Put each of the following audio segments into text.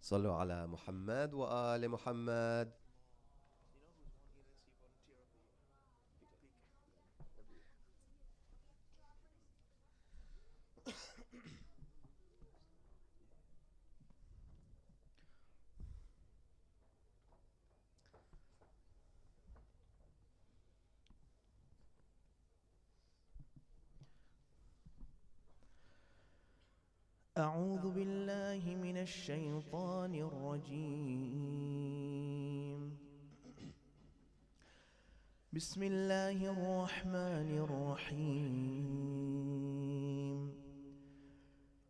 صلوا على محمد وآل محمد. أعوذ بالله من الشيطان الرجيم. بسم الله الرحمن الرحيم.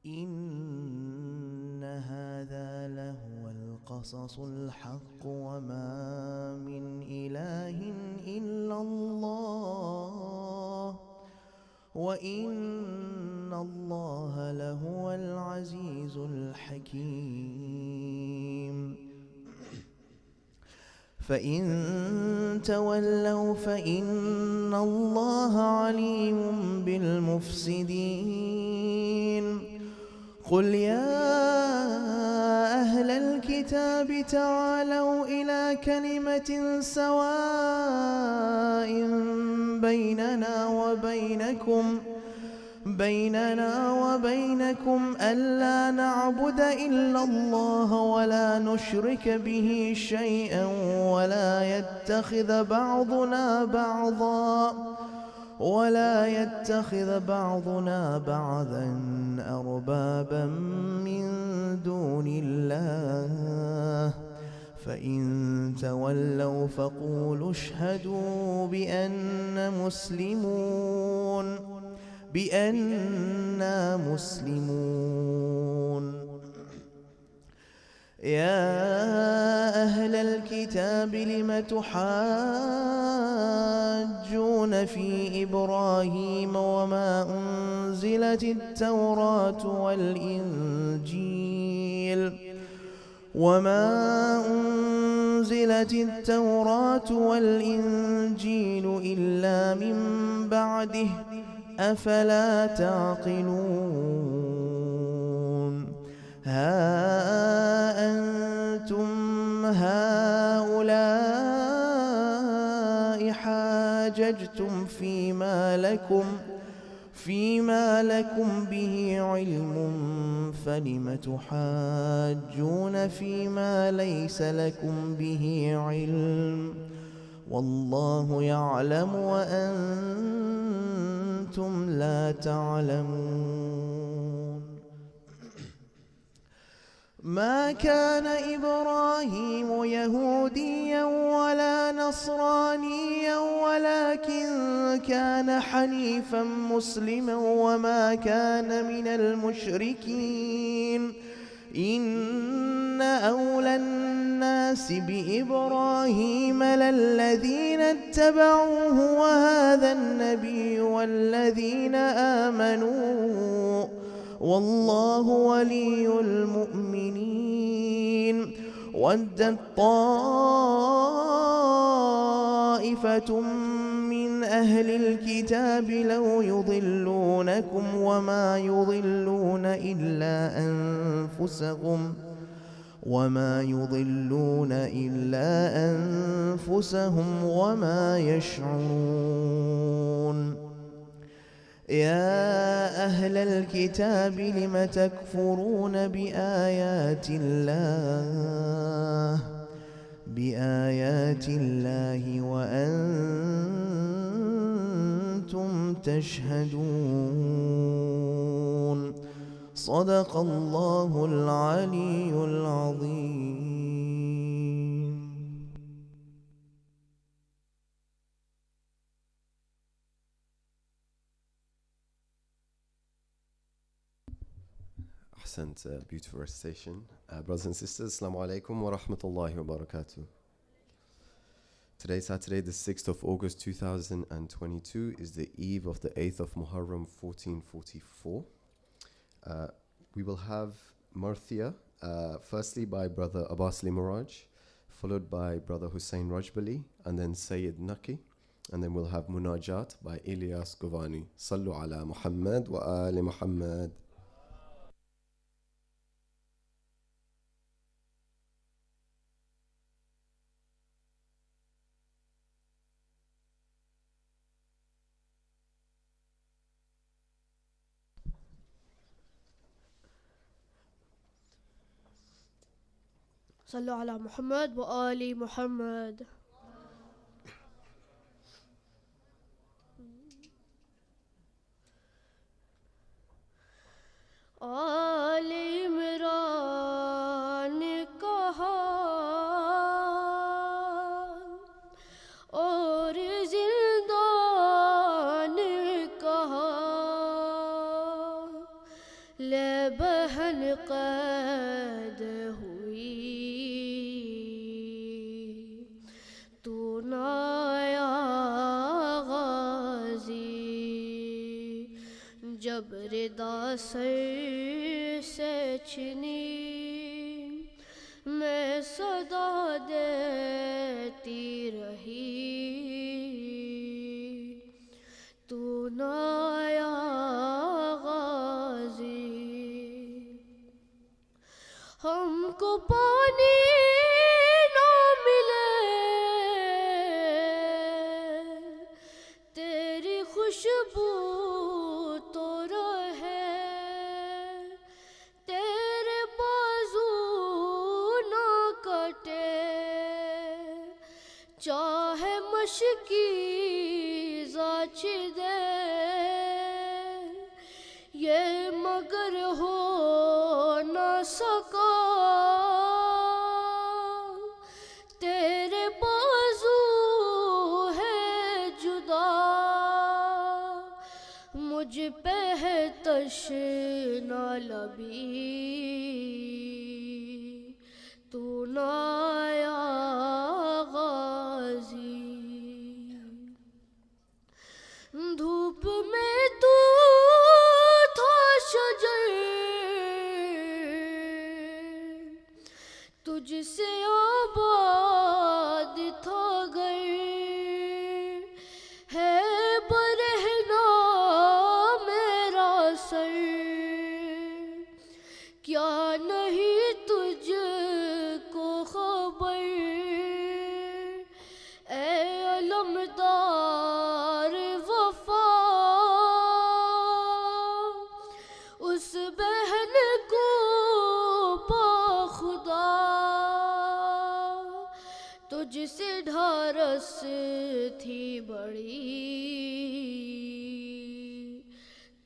إن هذا لهو القصص الحق وما من إله إلا الله وإن الله لهو العزيز الحكيم. فإن تولوا فإن الله عليم بالمفسدين. قل يا أهل الكتاب تعالوا إلى كلمة سواء بيننا وبينكم ألا نعبد إلا الله ولا نشرك به شيئا ولا يتخذ بعضنا بعضا أربابا من دون الله. فإن تولوا فقولوا اشهدوا بأننا مسلمون. يا أهل الكتاب لم تحاجون في إبراهيم وما أنزلت التوراة والإنجيل إلا من بعده أفلا تعقلون. ها أنتم هؤلاء حاججتم فيما لكم به علم فلم تحاجون فيما ليس لكم به علم والله يعلم وأنتم لا تعلمون. ما كان إبراهيم يهوديا ولا نصرانيا ولكن كان حنيفا مسلما وما كان من المشركين. إن أولى الناس بإبراهيم للذين اتبعوه وهذا النبي والذين آمنوا والله ولي المؤمنين. ودت طائفة من أهل الكتاب لو يضلونكم وما يضلون إلا أنفسهم وما يشعرون. يا أهل الكتاب لم تكفرون بآيات الله وأنتم تشهدون. صدق الله العلي العظيم. Ahsant, beautiful recitation. Brothers and sisters, Assalamu alaikum wa rahmatullahi wa barakatuh. Today, Saturday, the 6th of August 2022, is the eve of the 8th of Muharram 1444. We will have Marthia, firstly by Brother Abbas Limaraj, followed by Brother Hussein Rajbali, and then Sayyid Naki, and then we'll have Munajat by Ilyas Govani. Sallu ala Muhammad wa ali Muhammad. صلوا على محمد وآل محمد. آل عمران کہا اور زندان کہا، لے بہن قید ہوئی تو نایا غازی، جب ردا سر سے چھنی میں صدا دیتی رہی، تو نایا غازی. ہم کو پانی نہ ملے تیری خوشبو تو رہے، تیرے بازو نہ کٹے، چاہے مشکی زاچ دے، یہ مگر ہو نہ سکا، تیرے بازو ہے جدا، مجھ پہ ہے تشنا لبی، تو نایا غازی. دھوپ میں تو تھا شجر، تجھ سے آباد تھا گھر، ہے برہنا میرا سر، کیا نہیں تجھ کو خبر، اے علمدار وفا، اس بہن کو پا خدا، تجھ سے ڈھارس تھی بڑی،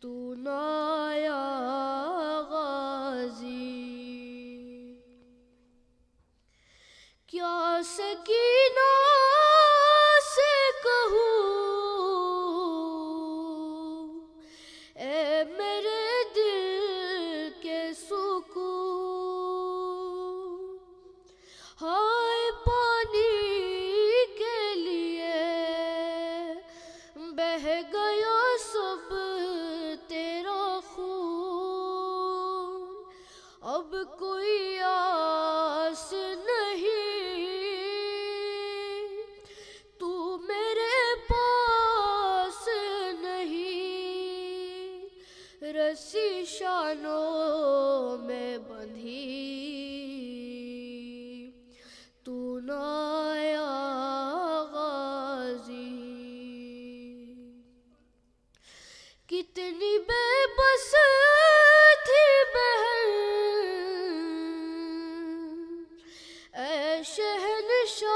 تو نایا غازی. کیا سکینہ سے کہوں اے میرے دل کے سکون، ہائے پانی کے لیے بہہ گیا سب تیرا خون، اب کوئی آس نہیں، تو میرے پاس نہیں، رسی شانوں میں بندھی، تو نایا غازی. کتنی بے بس تھی بہن اے شہنشاہ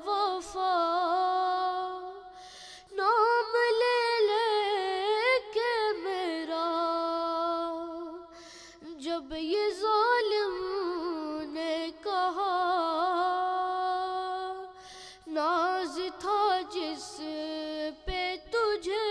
وفا، نام لے لے کے میرا، جب یہ ظالم نے کہا، ناز تھا جس پہ تجھے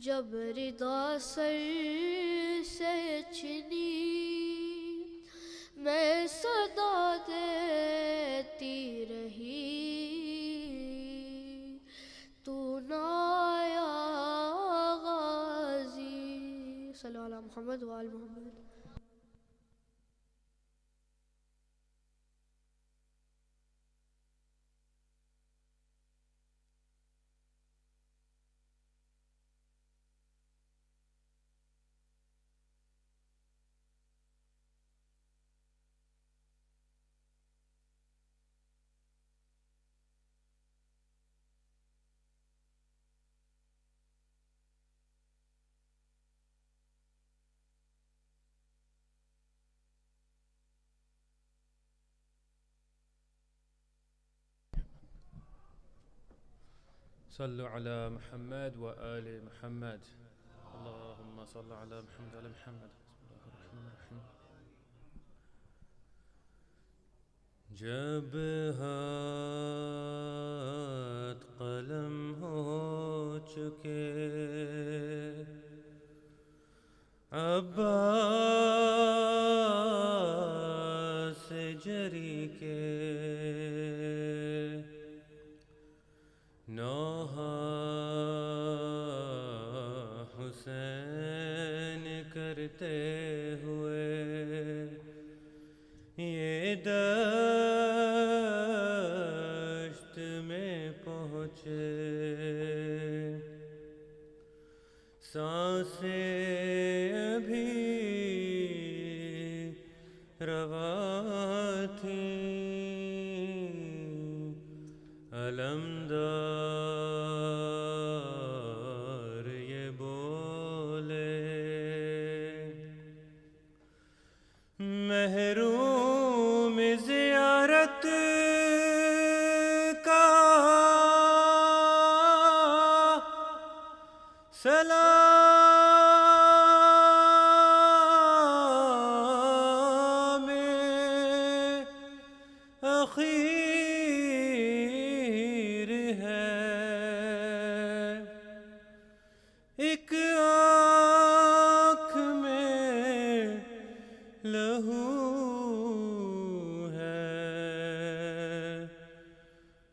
جب رضا سر سے چھنی میں صدا دیتی رہی تو نہ آیا غازی صلی اللہ علیہ محمد وآل محمد. صلوا على محمد وآل محمد. اللهم صل على محمد وآل محمد. بسم الله الرحمن الرحيم. جب ہاتھ قلم ہو چکے عباس جری کے نوحہ حسین کرتے ہوئے یہ دشت میں پہنچے سانسیں ابھی رواں تھیں علمدار یہ بولے محروم زیارت کا سلام اخیر ہے ایک آنکھ میں لہو ہے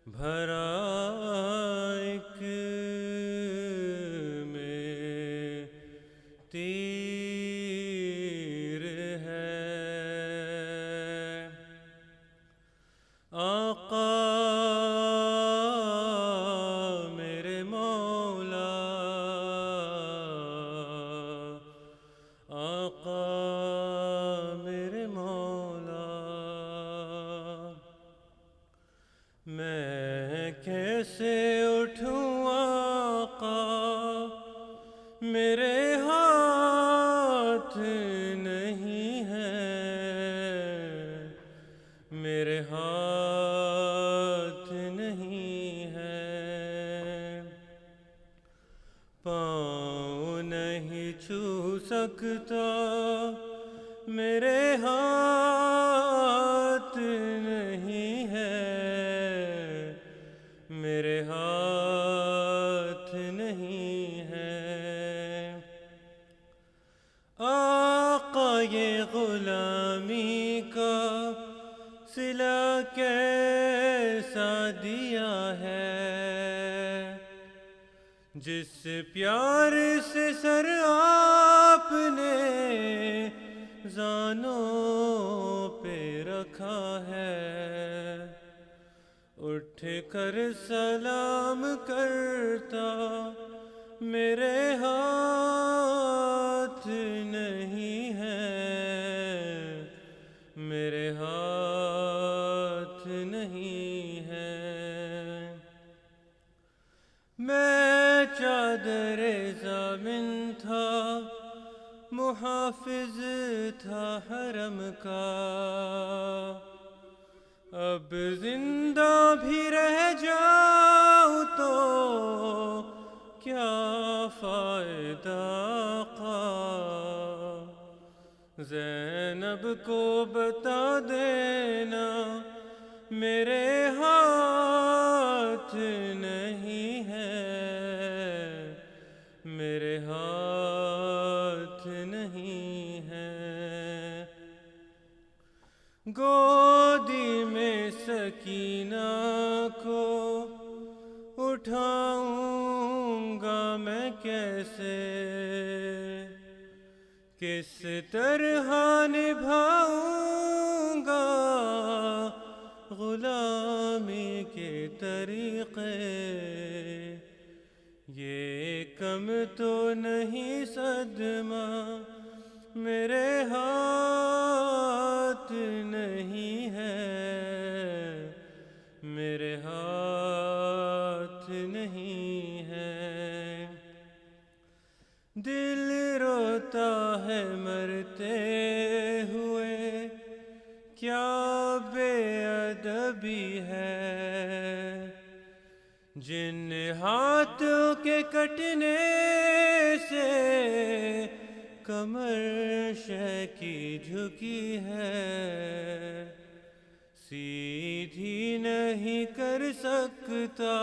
بھرا ایک میں تیر ہے آقا میرے مولا آقا میرے مولا میں کیسے اٹھوں آقا میرے ہاتھ نہیں ہے میرے ہاتھ نہیں ہے پاؤں نہیں چھو سکتا میرے ہاتھ نہیں ہے میرے ہاتھ نہیں ہے آقا یہ غلامی کا صلہ کیسا دیا ہے جس پیار سے سر آپ نے زانوں پہ رکھا ہے اٹھ کر سلام کرتا میرے ہاتھ نہیں ہے میرے ہاتھ نہیں ہے میں چادر ضامن تھا محافظ تھا حرم کا اب زندہ بھی رہ جاؤں تو کیا فائدہ آقا زینب کو بتا دینا میرے ہاتھ نہیں ہے میرے ہاتھ نہیں ہے. گودی میں سکینہ کو اٹھاؤں گا میں کیسے، کس طرح نبھاؤں گا غلامی کے طریقے. یہ کم تو نہیں صدمہ میرے ہاتھ نہیں ہے، میرے ہاتھ نہیں ہے. دل روتا ہے مرتے ہوئے، کیا بے ادبی ہے. جن ہاتھوں کے کٹنے سے کمر شیکی جھکی ہے، سیدھی نہیں کر سکتا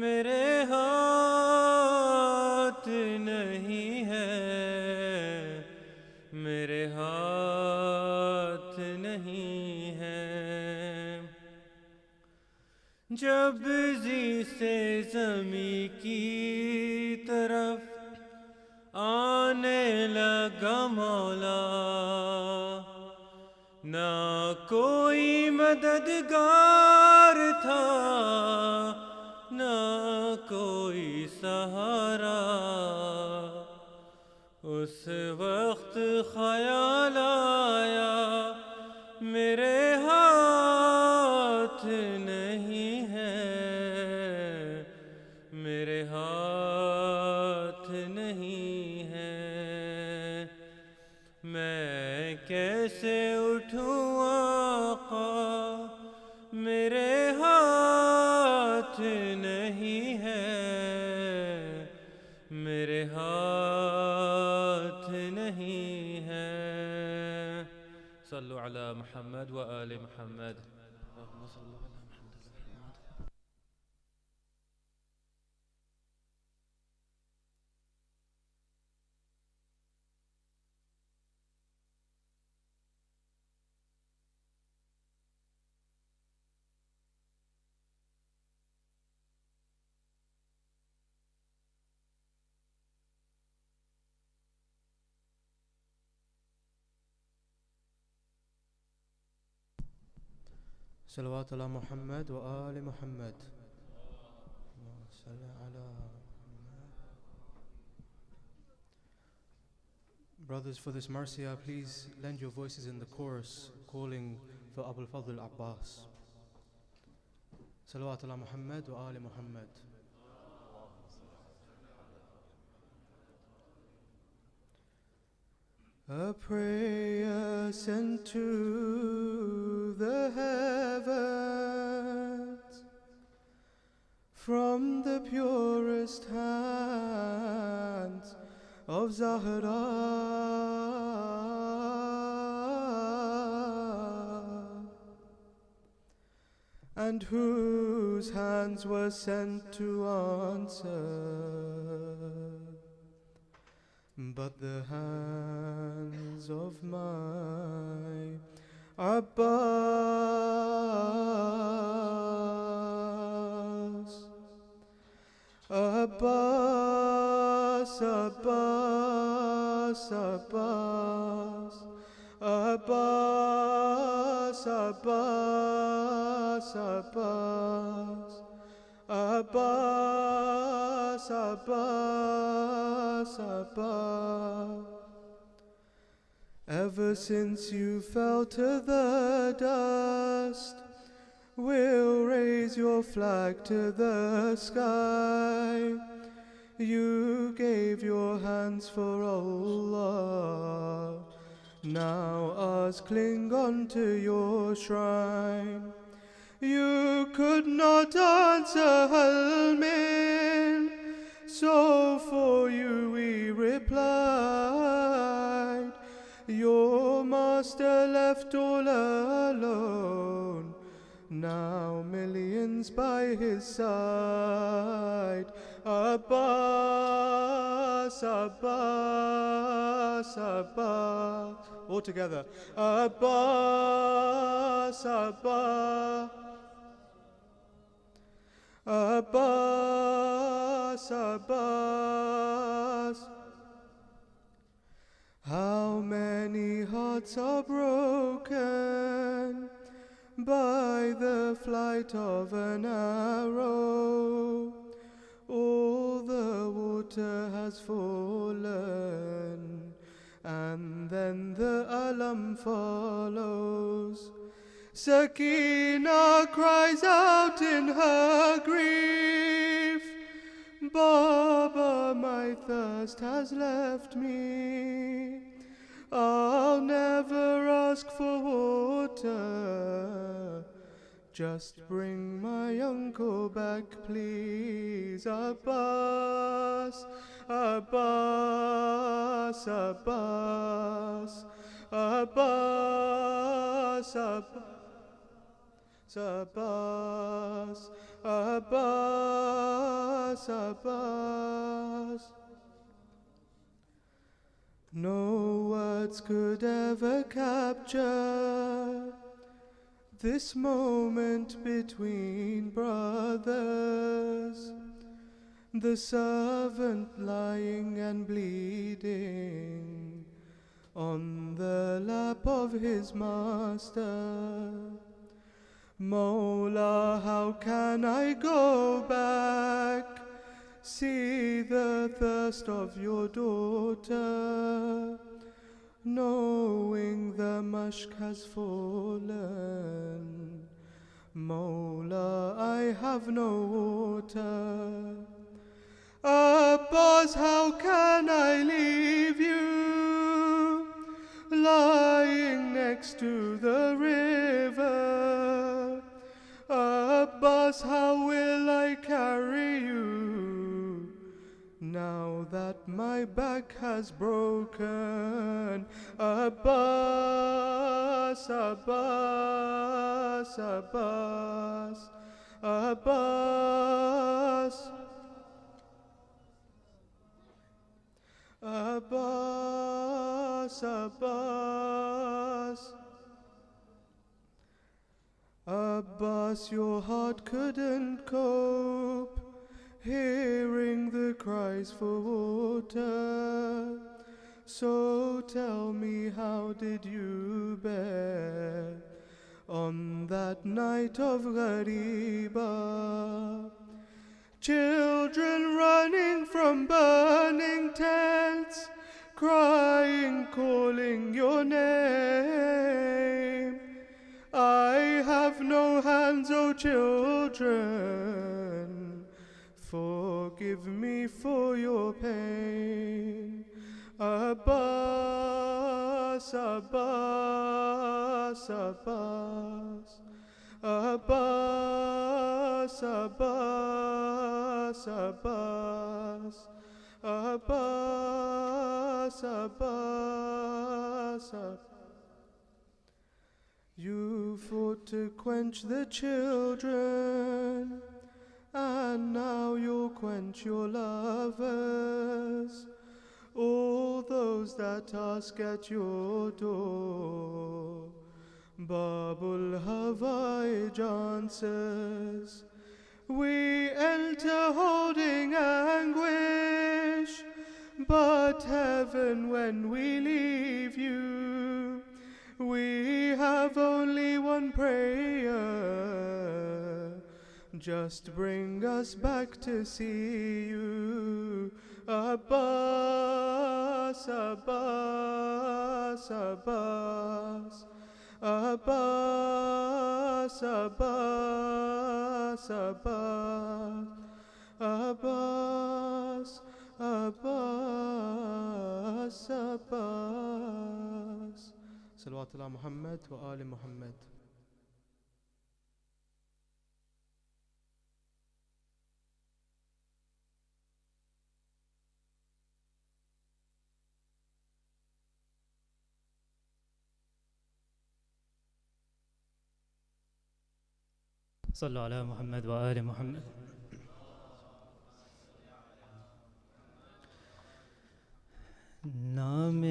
میرے ہاتھ نہیں ہے، میرے ہاتھ نہیں ہے. جب زی سے زمین کی طرف آنے لگا مولا، نہ کوئی مددگار تھا نہ کوئی سہارا. اس وقت خیال آیا میرے ہاتھ نہیں ہے، میرے ہاتھ نہیں ہے. میں کیسے اٹھوں آقا، میرے ہاتھ نہیں ہے، میرے ہاتھ نہیں ہے. صلو علی محمد و آل محمد. اللہم صل علی محمد. صلوات علی محمد و آل محمد. صل علی محمد. Brothers, for this marsiya, please lend your voices in the chorus, calling for Abu al-Fadl Abbas. Salawat ala Muhammad wa ali Muhammad. A prayer sent to the heavens from the purest hands of Zahra, and whose hands were sent to answer, but the hands of my Abbas, Abbas, Abbas, Abbas, Abbas, Abbas, Abbas, Abbas, Abbas, Abbas. Ever since you fell to the dust, we'll raise your flag to the sky. You gave your hands for Allah, now ours cling on to your shrine. You could not answer Hal-Min, so for you we replied. Your master left all alone, now millions by his side. Abbas, Abbas, Abbas. All together. Abbas, Abbas. Abbas, Abbas. How many hearts are broken by the flight of an arrow? All the water has fallen, and then the alam follows. Sakina cries out in her grief, Baba, my thirst has left me. I'll never ask for water. Just bring my uncle back, please. Abbas, Abbas, Abbas, Abbas, Abbas, Abbas, Abbas. No words could ever capture this moment between brothers. The servant lying and bleeding on the lap of his master. Mawla, how can I go back? See the thirst of your daughter, knowing the mushk has fallen. Mawla, I have no water. Abbas, how can I leave you, lying next to the river? Abbas, how will I carry you, now that my back has broken? Abbas, Abbas, Abbas, Abbas, Abbas, Abbas. Abbas, your heart couldn't cope, hearing the cries for water. So tell me, how did you bear on that night of Ghariba? Children running from burning tents, crying, calling your name. I have no hands, O children, forgive me for your pain. Abbas, Abbas, Abbas, Abbas, Abbas, Abbas, Abbas, Abbas, Abbas. You fought to quench the children, and now you'll quench your lovers. All those that ask at your door, Babul Havaij answers. We enter holding anguish, but heaven, when we leave you, we have only one prayer. Just bring us back to see you. Abbas, Abbas, Abbas, Abbas, Abbas, Abbas, Abbas, Abbas, Abbas. Salawat ala Muhammad wa ali Muhammad. صلوا على محمد وآل محمد. نام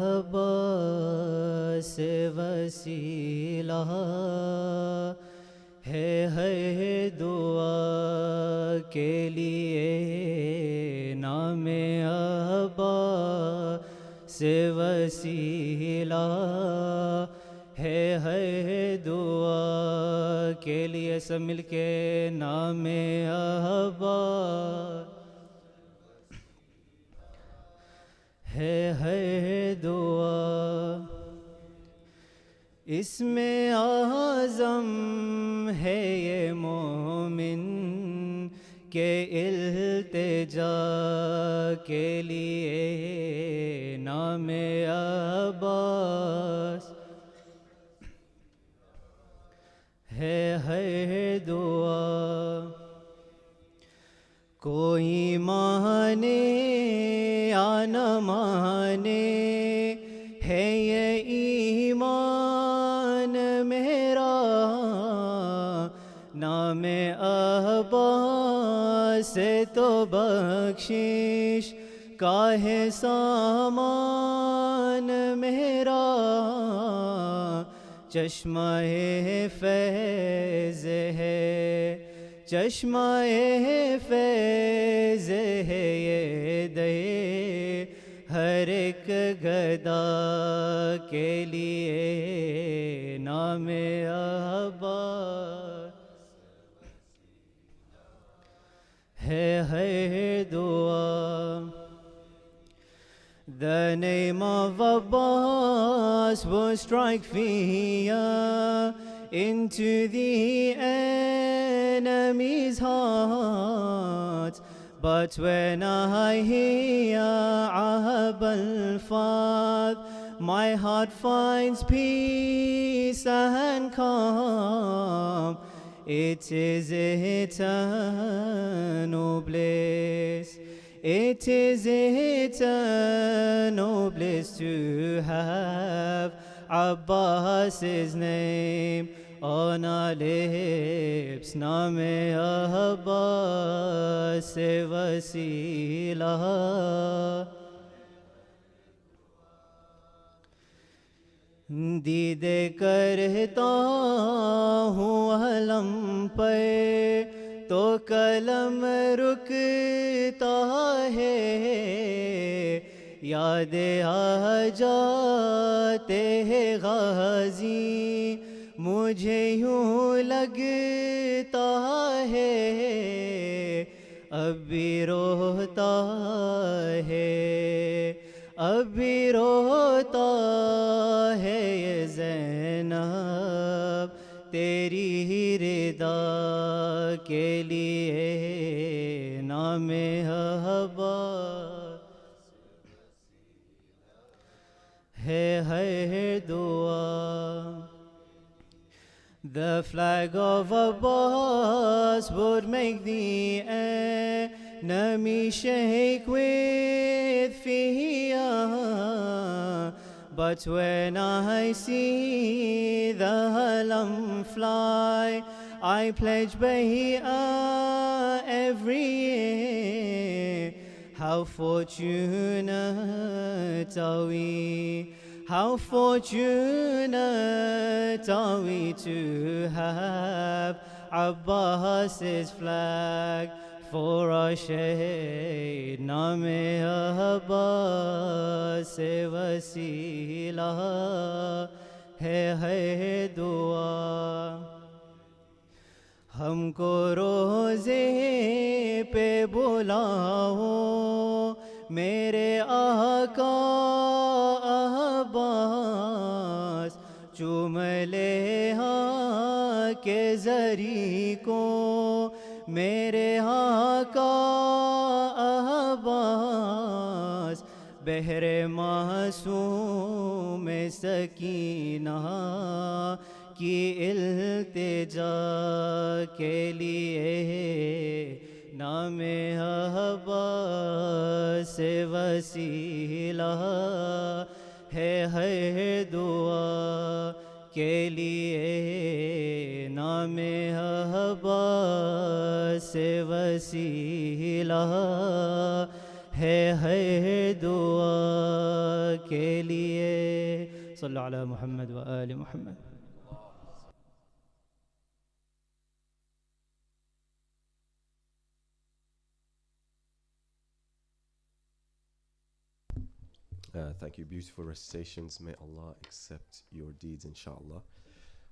عباس سے وسیلہ ہے دعا کے لیے، نام عباس سے وسیلہ ہے دعا کے لیے، سب مل کے نام عباس ہے دعا، اس میں اعظم ہے یہ مومن کے التجا کے لیے، نام عباس ہے دعا، کوئی مانے یا نہ مانے ہے یہ ایمان میرا، نام عباس سے تو بخشش کا ہے سامان میرا، چشمہ فیض ہے، چشمہ فیض ہے یہ دے ہر ایک گدا کے لیے، نام عباس ہے دعا، the name of Abbas will strike fear into the enemy's heart, but when I hear Abul Fadl, my heart finds peace and calm. It is eternal bliss, it is eternal bliss to have Abbas's name on our lips. Naam Abbas se wasila, دیدے کرتا ہوں علم پہ تو قلم رکتا ہے، یاد آ جاتے ہیں غازی مجھے یوں لگتا ہے، اب بھی روتا ہے، اب بھی روتا ہے یہ زینب تیری ہی رضا کے لیے، نام عباس ہے دعا، the flag of Abbas would make the enemy shake with fear, but when I see the alam fly, I pledge bay'ah every year. How fortunate are we, how fortunate are we to have Abbas's flag for our shade. Naam Abbas se wasila ہے دعا، ہم کو روزے پہ بلاؤ میرے آقا عباس، چوم لے ہاں کے زری کو میرے آقا عباس، بہر معصوم سکینہ کی التجا کے لیے، نام عباس سے وسیلہ ہے دعا کے لیے، نام عباس سے وسیلہ है दुआ के लिए सल्लल्लाहु अलैहि मुहम्मद व आले Muhammad. Thank you. Beautiful recitations. May Allah accept your deeds, inshallah.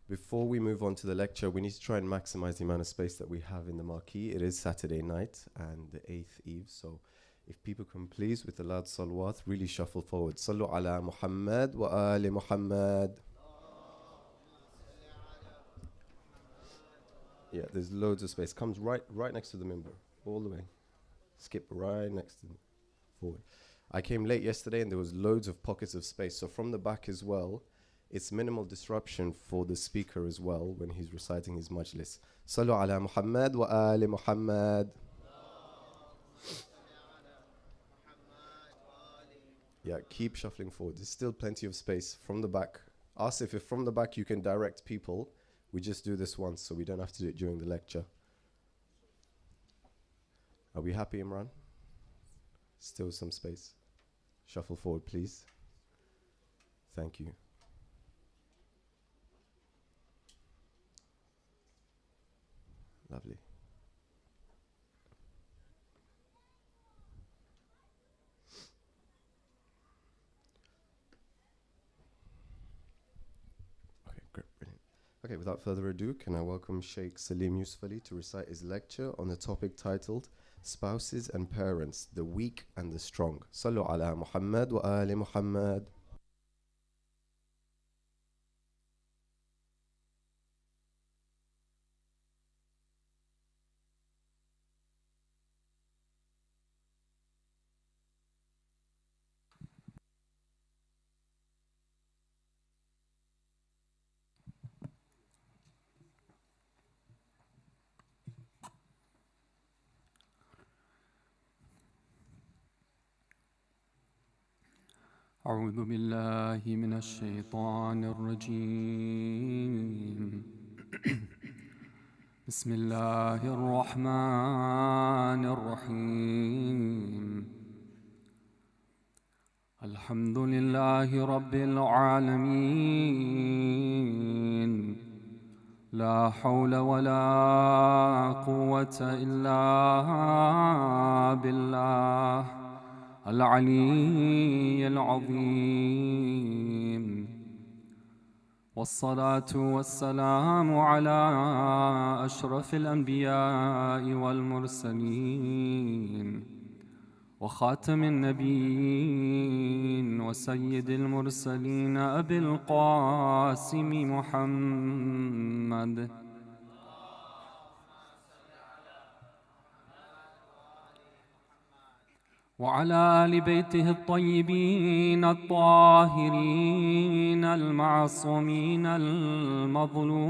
Before we move on to the lecture, we need to try and maximize the amount of space that we have in the marquee. It is Saturday night and the 8th eve, so if people can please, with the loud salawat, really shuffle forward. Sallu ala Muhammad wa ali Muhammad. Yeah, there's loads of space. Comes right next to the minbar, all the way. Skip right next to them, forward. I came late yesterday and there was loads of pockets of space. So from the back as well, it's minimal disruption for the speaker as well when he's reciting his majlis. Sallu ala Muhammad wa ali Muhammad. Yeah, keep shuffling forward. There's still plenty of space from the back. Ask if from the back you can direct people. We just do this once so we don't have to do it during the lecture. Are we happy, Imran? Still some space. Shuffle forward, please. Thank you. Lovely. Okay, great, brilliant. Okay, without further ado, can I welcome Sheikh Salim Yusufali to recite his lecture on the topic titled Spouses and Parents, the Weak and the Strong. Sallu ala Muhammad wa ali Muhammad. أعوذ بالله من الشيطان الرجيم بسم الله الرحمن الرحيم الحمد لله رب العالمين لا حول ولا قوة إلا بالله العلي العظيم والصلاة والسلام على أشرف الأنبياء والمرسلين وخاتم النبيين وسيد المرسلين أبي القاسم محمد وعلى آل بيته الطيبين الطاهرين المعصومين المظلومين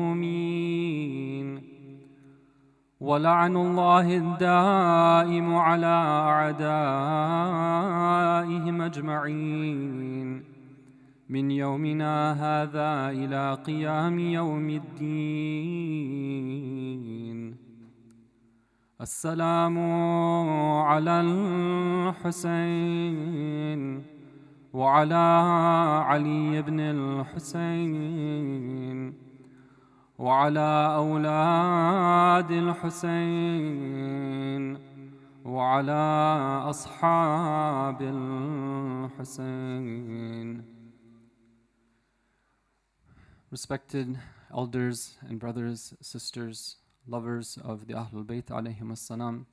ولعن الله الدائم على أعدائهم أجمعين من يومنا هذا إلى قيام يوم الدين. السلام على الحسين وعلى علي بن الحسين وعلى أولاد الحسين وعلى أصحاب الحسين. Respected elders and brothers, sisters, lovers of the Ahlul Bayt alayhim as-salam,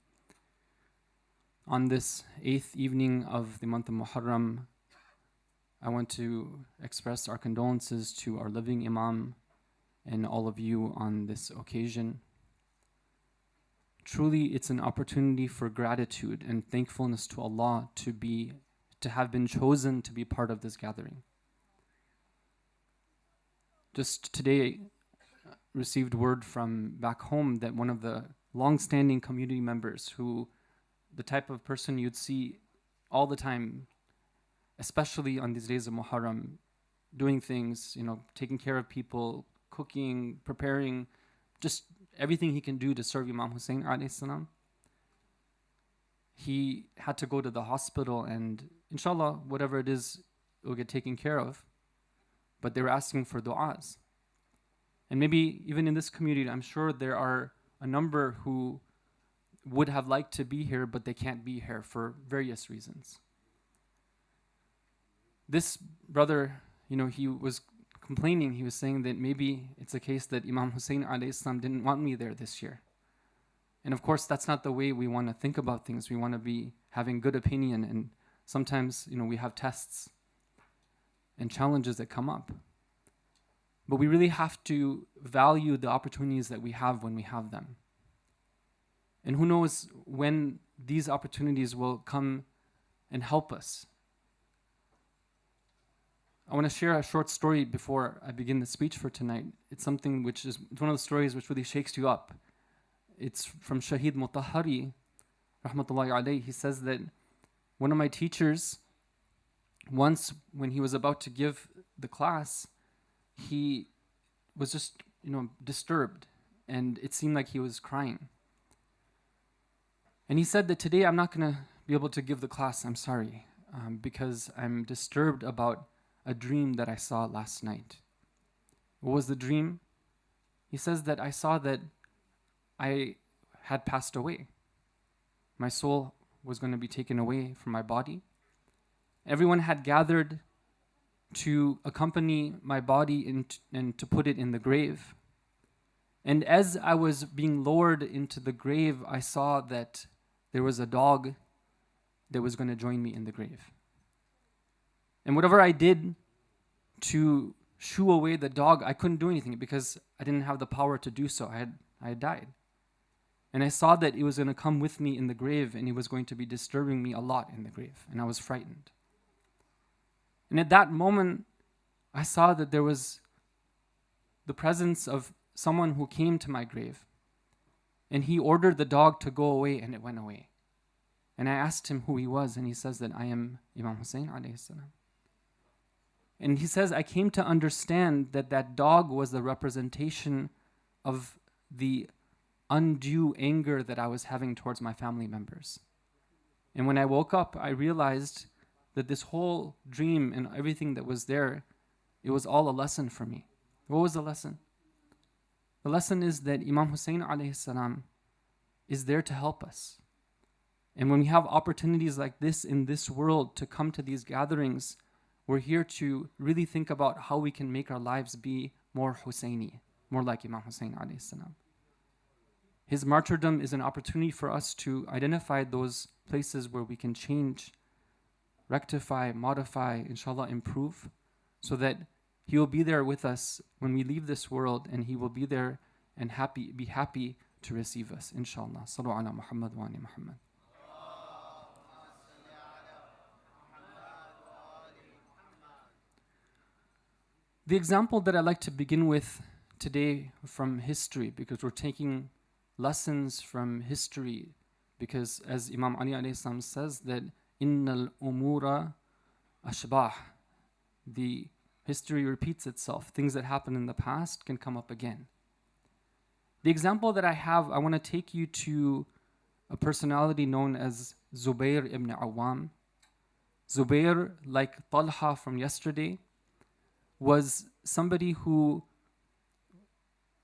on this 8th evening of the month of Muharram, I want to express our condolences to our living Imam and all of you on this occasion. Truly, it's an opportunity for gratitude and thankfulness to Allah to have been chosen to be part of this gathering. Just today, received word from back home that one of the long-standing community members, who the type of person you'd see all the time, especially on these days of Muharram, doing things, taking care of people, cooking, preparing, just everything he can do to serve Imam Hussein alayhi salam. he had to go to the hospital, and inshallah, whatever it is, it will get taken care of. But they were asking for du'as. And maybe even in this community, I'm sure there are a number who would have liked to be here, but they can't be here for various reasons. This brother, he was complaining. He was saying that maybe it's a case that Imam Hussein alayhi salam didn't want me there this year. And of course, that's not the way we want to think about things. We want to be having good opinion, and sometimes, we have tests and challenges that come up. But we really have to value the opportunities that we have when we have them. And who knows when these opportunities will come and help us. I want to share a short story before I begin the speech for tonight. It's something which is one of the stories which really shakes you up. It's from Shahid Mutahari, rahmatullahi alayhi. He says that one of my teachers, once when he was about to give the class, he was just, disturbed, and it seemed like he was crying. And he said that today I'm not going to be able to give the class, I'm sorry, because I'm disturbed about a dream that I saw last night. What was the dream? He says that I saw that I had passed away. My soul was going to be taken away from my body. Everyone had gathered to accompany my body and to put it in the grave. And as I was being lowered into the grave, I saw that there was a dog that was going to join me in the grave. And whatever I did to shoo away the dog, I couldn't do anything because I didn't have the power to do so. I had died. And I saw that it was going to come with me in the grave, and it was going to be disturbing me a lot in the grave. And I was frightened. And at that moment, I saw that there was the presence of someone who came to my grave. And he ordered the dog to go away, and it went away. And I asked him who he was, and he says that I am Imam Hussein alayhi salam. And he says, I came to understand that that dog was the representation of the undue anger that I was having towards my family members. And when I woke up, I realized that this whole dream and everything that was there, it was all a lesson for me. What was the lesson? The lesson is that Imam Hussein alayhi salam is there to help us. And when we have opportunities like this in this world to come to these gatherings, we're here to really think about how we can make our lives be more Husseini, more like Imam Hussein alayhi salam. His martyrdom is an opportunity for us to identify those places where we can change, rectify, modify, inshallah improve, so that he will be there with us when we leave this world, and he will be there and be happy to receive us, inshallah. Sallu ala Muhammad wa ali Muhammad. The example that I'd like to begin with today from history, because we're taking lessons from history, because as Imam Ali alayhi salam says that innal umura ashbah, the history repeats itself. Things that happened in the past can come up again. The example that I have, I want to take you to a personality known as Zubair ibn Awam. Zubair, like Talha from yesterday, was somebody who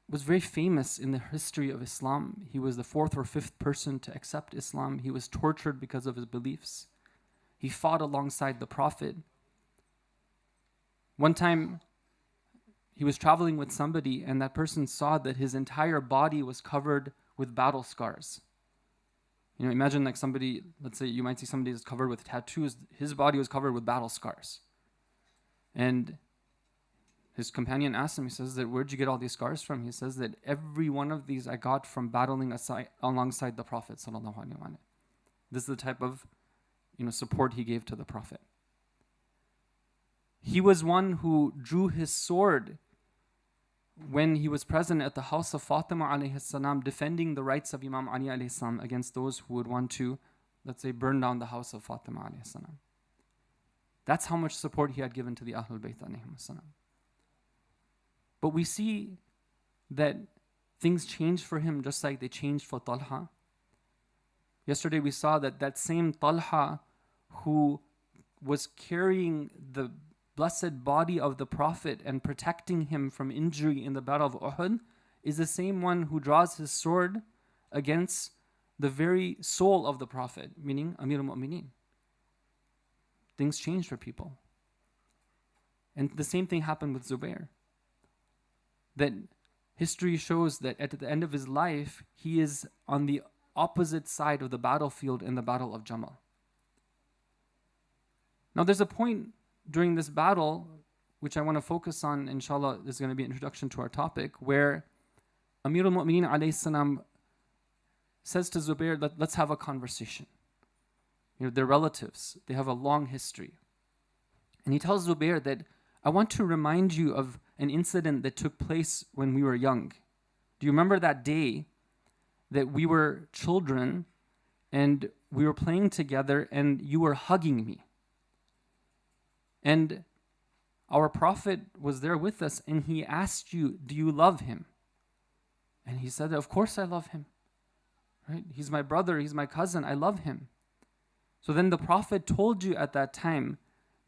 was very famous in the history of Islam. He was the 4th or 5th person to accept Islam. He was tortured because of his beliefs. He fought alongside the Prophet. One time, he was traveling with somebody, and that person saw that his entire body was covered with battle scars. Imagine like somebody, let's say you might see somebody that's covered with tattoos. His body was covered with battle scars. And his companion asked him, he says that, where'd you get all these scars from? He says that every one of these I got from battling alongside the Prophet sallallahu alaihi wasallam. This is the type of support he gave to the Prophet. He was one who drew his sword when he was present at the house of Fatima alayhi salam, defending the rights of Imam Ali alayhi salam against those who would want to, let's say, burn down the house of Fatima alayhi salam. That's how much support he had given to the Ahlul Bayt alayhi salam. But we see that things changed for him just like they changed for Talha. Yesterday we saw that that same Talha who was carrying the blessed body of the Prophet and protecting him from injury in the Battle of Uhud is the same one who draws his sword against the very soul of the Prophet, meaning Amir al-Mu'mineen. Things changed for people. And the same thing happened with Zubair. That history shows that at the end of his life, he is on the opposite side of the battlefield in the Battle of Jamal. Now there's a point during this battle, which I want to focus on, inshallah, there's going to be an introduction to our topic, where Amir al-Mu'mineen alayhi salam says to Zubair, let's have a conversation. You know, they're relatives. They have a long history. And he tells Zubair that, I want to remind you of an incident that took place when we were young. Do you remember that day that we were children and we were playing together and you were hugging me? And our Prophet was there with us and he asked you, do you love him? And he said, of course I love him. Right? He's my brother, he's my cousin, I love him. So then the Prophet told you at that time,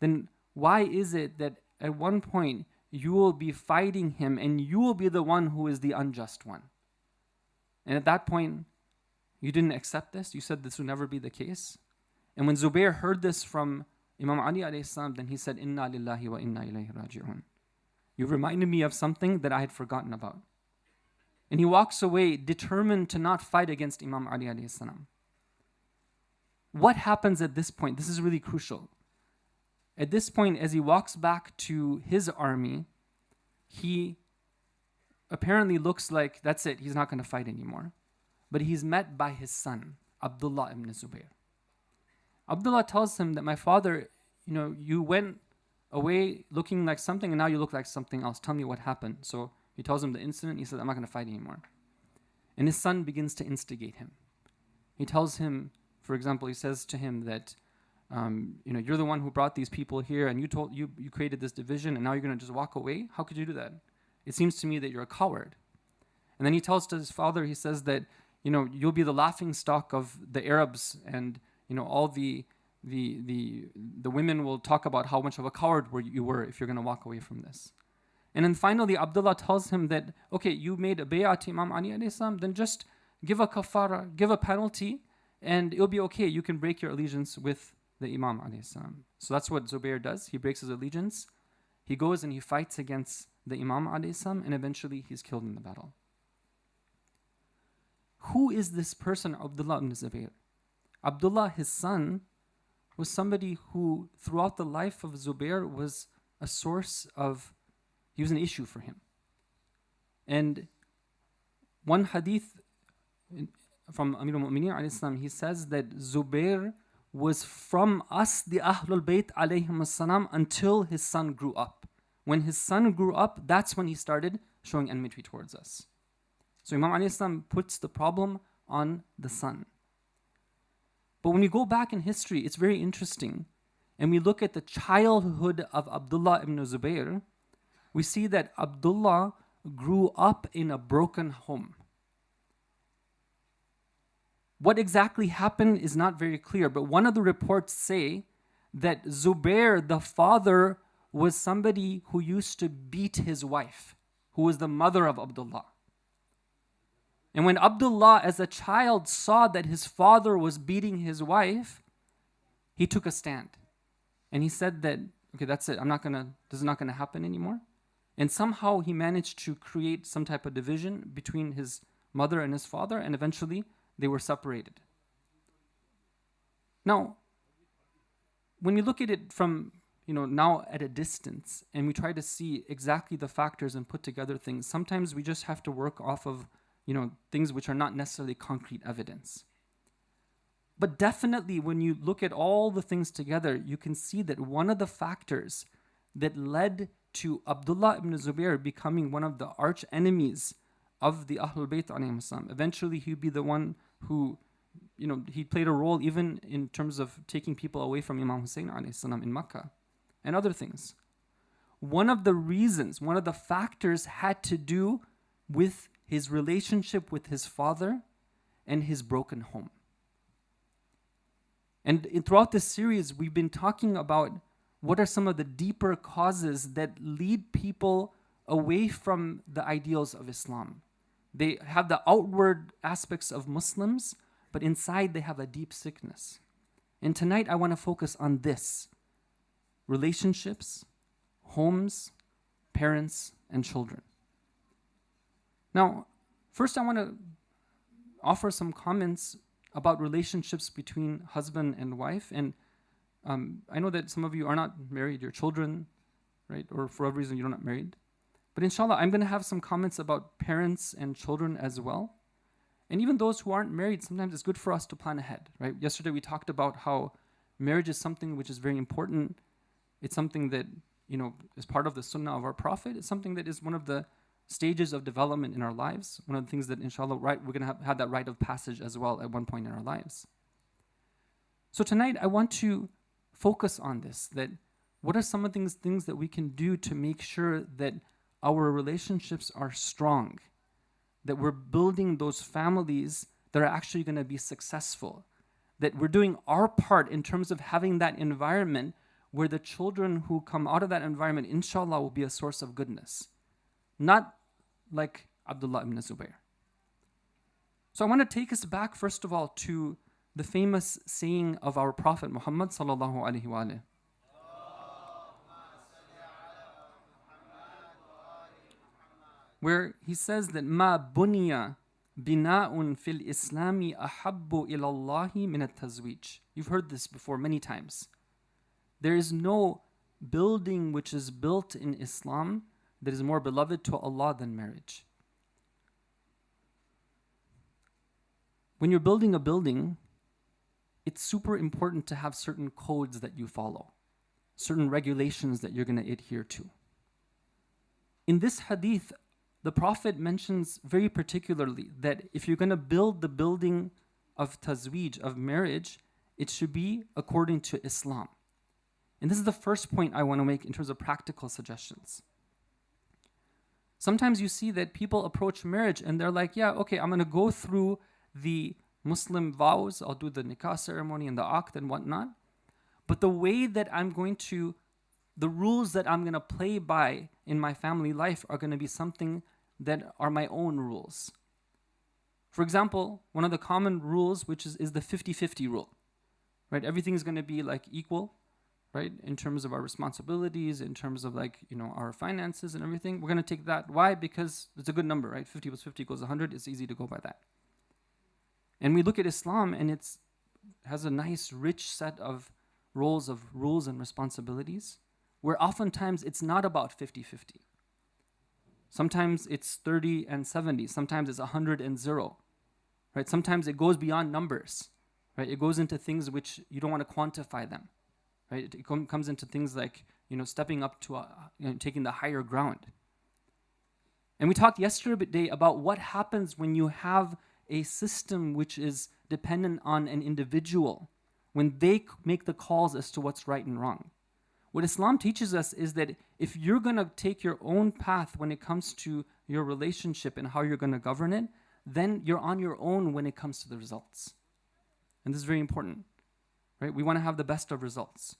then why is it that at one point you will be fighting him and you will be the one who is the unjust one? And at that point, you didn't accept this. You said this would never be the case. And when Zubair heard this from Imam Ali alayhi salam, then he said, Inna lillahi wa inna ilayhi raji'un. You reminded me of something that I had forgotten about. And he walks away determined to not fight against Imam Ali alayhi salam. What happens at this point? This is really crucial. At this point, as he walks back to his army, he apparently looks like, that's it, he's not going to fight anymore. But he's met by his son, Abdullah ibn Zubair. Abdullah tells him that my father, you went away looking like something and now you look like something else. Tell me what happened. So he tells him the incident. He says, I'm not going to fight anymore. And his son begins to instigate him. He tells him, for example, he says to him that, you're the one who brought these people here and you created this division and now you're going to just walk away? How could you do that? It seems to me that you're a coward. And then he tells to his father, he says that, you'll be the laughing stock of the Arabs and, all the women will talk about how much of a coward you were if you're going to walk away from this. And then finally, Abdullah tells him that, okay, you made a bay'ah to Imam Ali alayhi salam, then just give a kafara, give a penalty, and it'll be okay. You can break your allegiance with the Imam alayhi salam. So that's what Zubair does. He breaks his allegiance. He goes and he fights against the Imam alayhi salam, and eventually he's killed in the battle. Who is this person, Abdullah ibn Zubair? Abdullah, his son, was somebody who throughout the life of Zubair was a source of, he was an issue for him. And one hadith from Amir al-Mu'mineen alayhi salam, he says that Zubair was from us, the Ahlul Bayt alayhim salam, until his son grew up. When his son grew up, that's when he started showing enmity towards us. So Imam alayhi salam puts the problem on the son. But when we go back in history, it's very interesting. And we look at the childhood of Abdullah ibn Zubair, we see that Abdullah grew up in a broken home. What exactly happened is not very clear, but one of the reports say that Zubair, the father, was somebody who used to beat his wife, who was the mother of Abdullah. And when Abdullah, as a child, saw that his father was beating his wife, he took a stand. And he said that, okay, that's it, this is not gonna happen anymore. And somehow he managed to create some type of division between his mother and his father, and eventually they were separated. Now, when we look at it from, now at a distance, and we try to see exactly the factors and put together things, sometimes we just have to work off of, things which are not necessarily concrete evidence. But definitely when you look at all the things together, you can see that one of the factors that led to Abdullah ibn Zubair becoming one of the arch enemies of the Ahlul Bayt alayhim salam. Eventually he'd be the one who, he played a role even in terms of taking people away from Imam Hussein alayhi salam in Makkah and other things. One of the factors had to do with his relationship with his father and his broken home. And throughout this series, we've been talking about what are some of the deeper causes that lead people away from the ideals of Islam. They have the outward aspects of Muslims, but inside they have a deep sickness. And tonight I want to focus on this: relationships, homes, parents, and children. Now, first I want to offer some comments about relationships between husband and wife. And I know that some of you are not married, your children, right? Or for whatever reason you're not married. But inshallah, I'm going to have some comments about parents and children as well. And even those who aren't married, sometimes it's good for us to plan ahead, right? Yesterday we talked about how marriage is something which is very important. It's something that, is part of the sunnah of our Prophet. It's something that is one of the stages of development in our lives. One of the things that inshallah, we're going to have that rite of passage as well at one point in our lives. So tonight I want to focus on this, that what are some of these things that we can do to make sure that our relationships are strong, that we're building those families that are actually going to be successful, that we're doing our part in terms of having that environment where the children who come out of that environment, inshallah, will be a source of goodness. Not like Abdullah ibn Zubair. So I want to take us back, first of all, to the famous saying of our Prophet Muhammad sallallahu alaihi wasallam, where he says that ma buniya bina'un fil islami ahabbu ila Allahi min at-tazwij. You've heard this before many times. There is no building which is built in Islam that is more beloved to Allah than marriage. When you're building a building, it's super important to have certain codes that you follow, certain regulations that you're going to adhere to. In this hadith, the Prophet mentions very particularly that if you're going to build the building of tazweej, of marriage, it should be according to Islam. And this is the first point I want to make in terms of practical suggestions. Sometimes you see that people approach marriage and they're like, yeah, okay, I'm going to go through the Muslim vows, I'll do the nikah ceremony and the aqd and whatnot. But the way that the rules that I'm going to play by in my family life are going to be something that are my own rules. For example, one of the common rules, which is the 50-50 rule, right? Everything is going to be like equal, right? In terms of our responsibilities, in terms of our finances and everything. We're going to take that. Why? Because it's a good number, right? 50 plus 50 equals 100. It's easy to go by that. And we look at Islam and it has a nice, rich set of rules and responsibilities, where oftentimes it's not about 50-50. Sometimes it's 30 and 70. Sometimes it's 100 and 0. Right? Sometimes it goes beyond numbers. Right? It goes into things which you don't want to quantify them. Right? It comes into things like stepping up to taking the higher ground. And we talked yesterday about what happens when you have a system which is dependent on an individual, when they make the calls as to what's right and wrong. What Islam teaches us is that if you're going to take your own path when it comes to your relationship and how you're going to govern it, then you're on your own when it comes to the results. And this is very important, right? We want to have the best of results.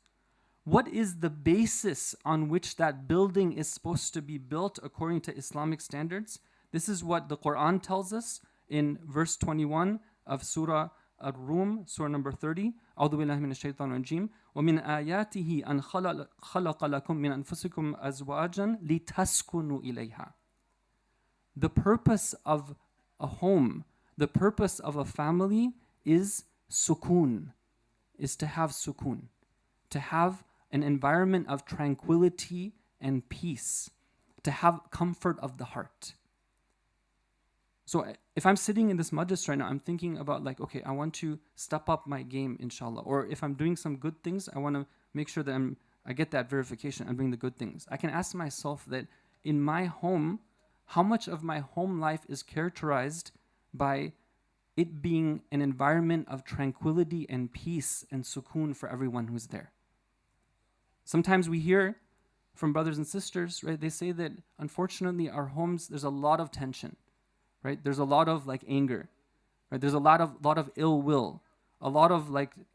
What is the basis on which that building is supposed to be built according to Islamic standards? This is what the Quran tells us in verse 21 of Surah Ar-Rum, Surah number 30. أعوذ بالله من الشيطان الرجيم ومن آياته أن خلق لكم من أنفسكم أزواجا لتسكنوا إليها. The purpose of a home, the purpose of a family is sukun, is to have sukun, to have an environment of tranquility and peace, to have comfort of the heart. So if I'm sitting in this majlis right now, I'm thinking about okay, I want to step up my game, inshallah. Or if I'm doing some good things, I want to make sure that I get that verification, I'm doing the good things. I can ask myself that in my home, how much of my home life is characterized by it being an environment of tranquility and peace and sukoon for everyone who's there. Sometimes we hear from brothers and sisters, right? They say that unfortunately our homes, there's a lot of tension, right? There's a lot of anger, right? There's a lot of ill will, a lot of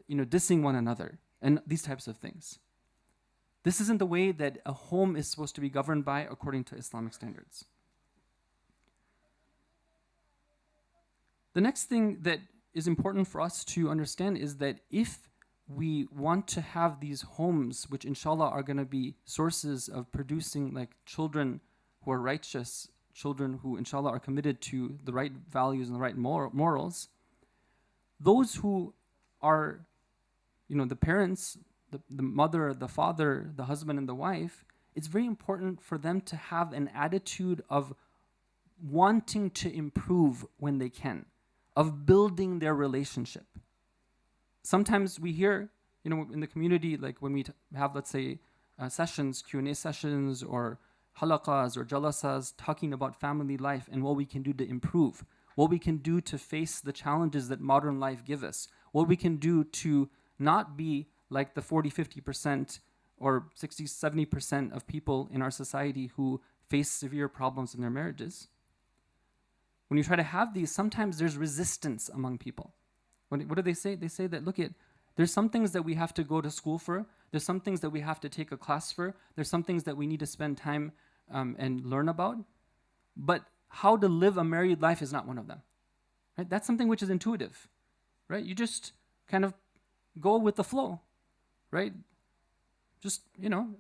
dissing one another and these types of things. This isn't the way that a home is supposed to be governed by according to Islamic standards. The next thing that is important for us to understand is that if we want to have these homes, which inshallah are going to be sources of producing children who are righteous, children who inshallah are committed to the right values and the right morals, those who are, the parents, the mother, the father, the husband and the wife, it's very important for them to have an attitude of wanting to improve when they can, of building their relationship. Sometimes we hear, in the community, when we have, let's say, sessions, Q&A sessions or halaqas or jalasas talking about family life and what we can do to improve, what we can do to face the challenges that modern life gives us, what we can do to not be like the 40-50% or 60-70% of people in our society who face severe problems in their marriages. When you try to have these, sometimes there's resistance among people. What do they say? They say that, there's some things that we have to go to school for. There's some things that we have to take a class for. There's some things that we need to spend time and learn about. But how to live a married life is not one of them. Right? That's something which is intuitive. Right? You just kind of go with the flow. Right? Just,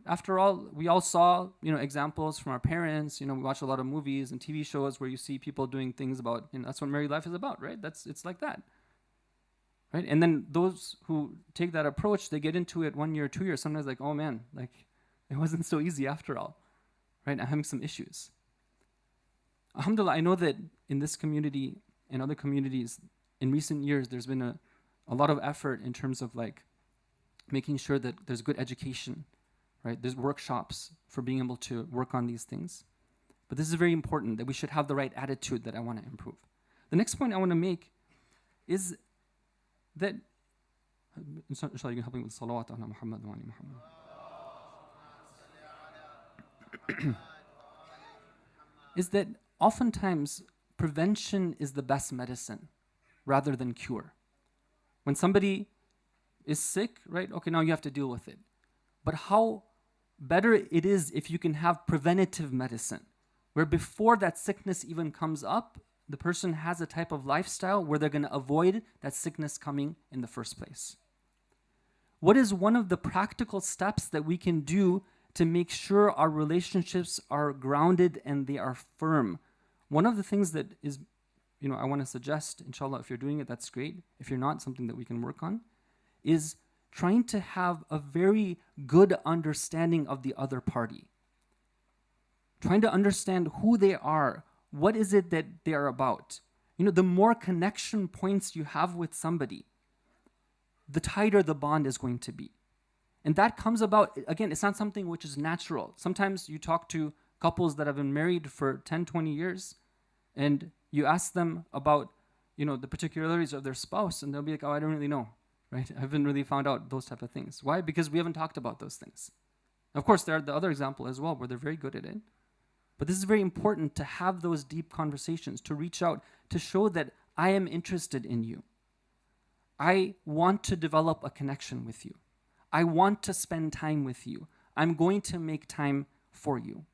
after all, we all saw, examples from our parents. We watch a lot of movies and TV shows where you see people doing things about, that's what married life is about, right? It's like that. Right? And then those who take that approach, they get into it 1 year, 2 years, sometimes oh man, it wasn't so easy after all. Right? I'm having some issues. Alhamdulillah, I know that in this community and other communities, in recent years, there's been a lot of effort in terms of making sure that there's good education, right? There's workshops for being able to work on these things. But this is very important, that we should have the right attitude that I want to improve. The next point I want to make is that, inshallah, you can help me with salawat ala Muhammad wa ali Muhammad. Is that oftentimes prevention is the best medicine rather than cure. When somebody is sick, right? Okay, now you have to deal with it. But how better it is if you can have preventative medicine, where before that sickness even comes up, the person has a type of lifestyle where they're going to avoid that sickness coming in the first place. What is one of the practical steps that we can do to make sure our relationships are grounded and they are firm? One of the things that is, I want to suggest, inshallah, if you're doing it, that's great. If you're not, something that we can work on, is trying to have a very good understanding of the other party. Trying to understand who they are, what is it that they are about. The more connection points you have with somebody, the tighter the bond is going to be. And that comes about, again, it's not something which is natural. Sometimes you talk to couples that have been married for 10, 20 years, and you ask them about, the particularities of their spouse, and they'll be like, oh, I don't really know. Right? I haven't really found out those type of things. Why? Because we haven't talked about those things. Of course, there are the other example as well where they're very good at it. But this is very important to have those deep conversations, to reach out, to show that I am interested in you. I want to develop a connection with you. I want to spend time with you. I'm going to make time for you.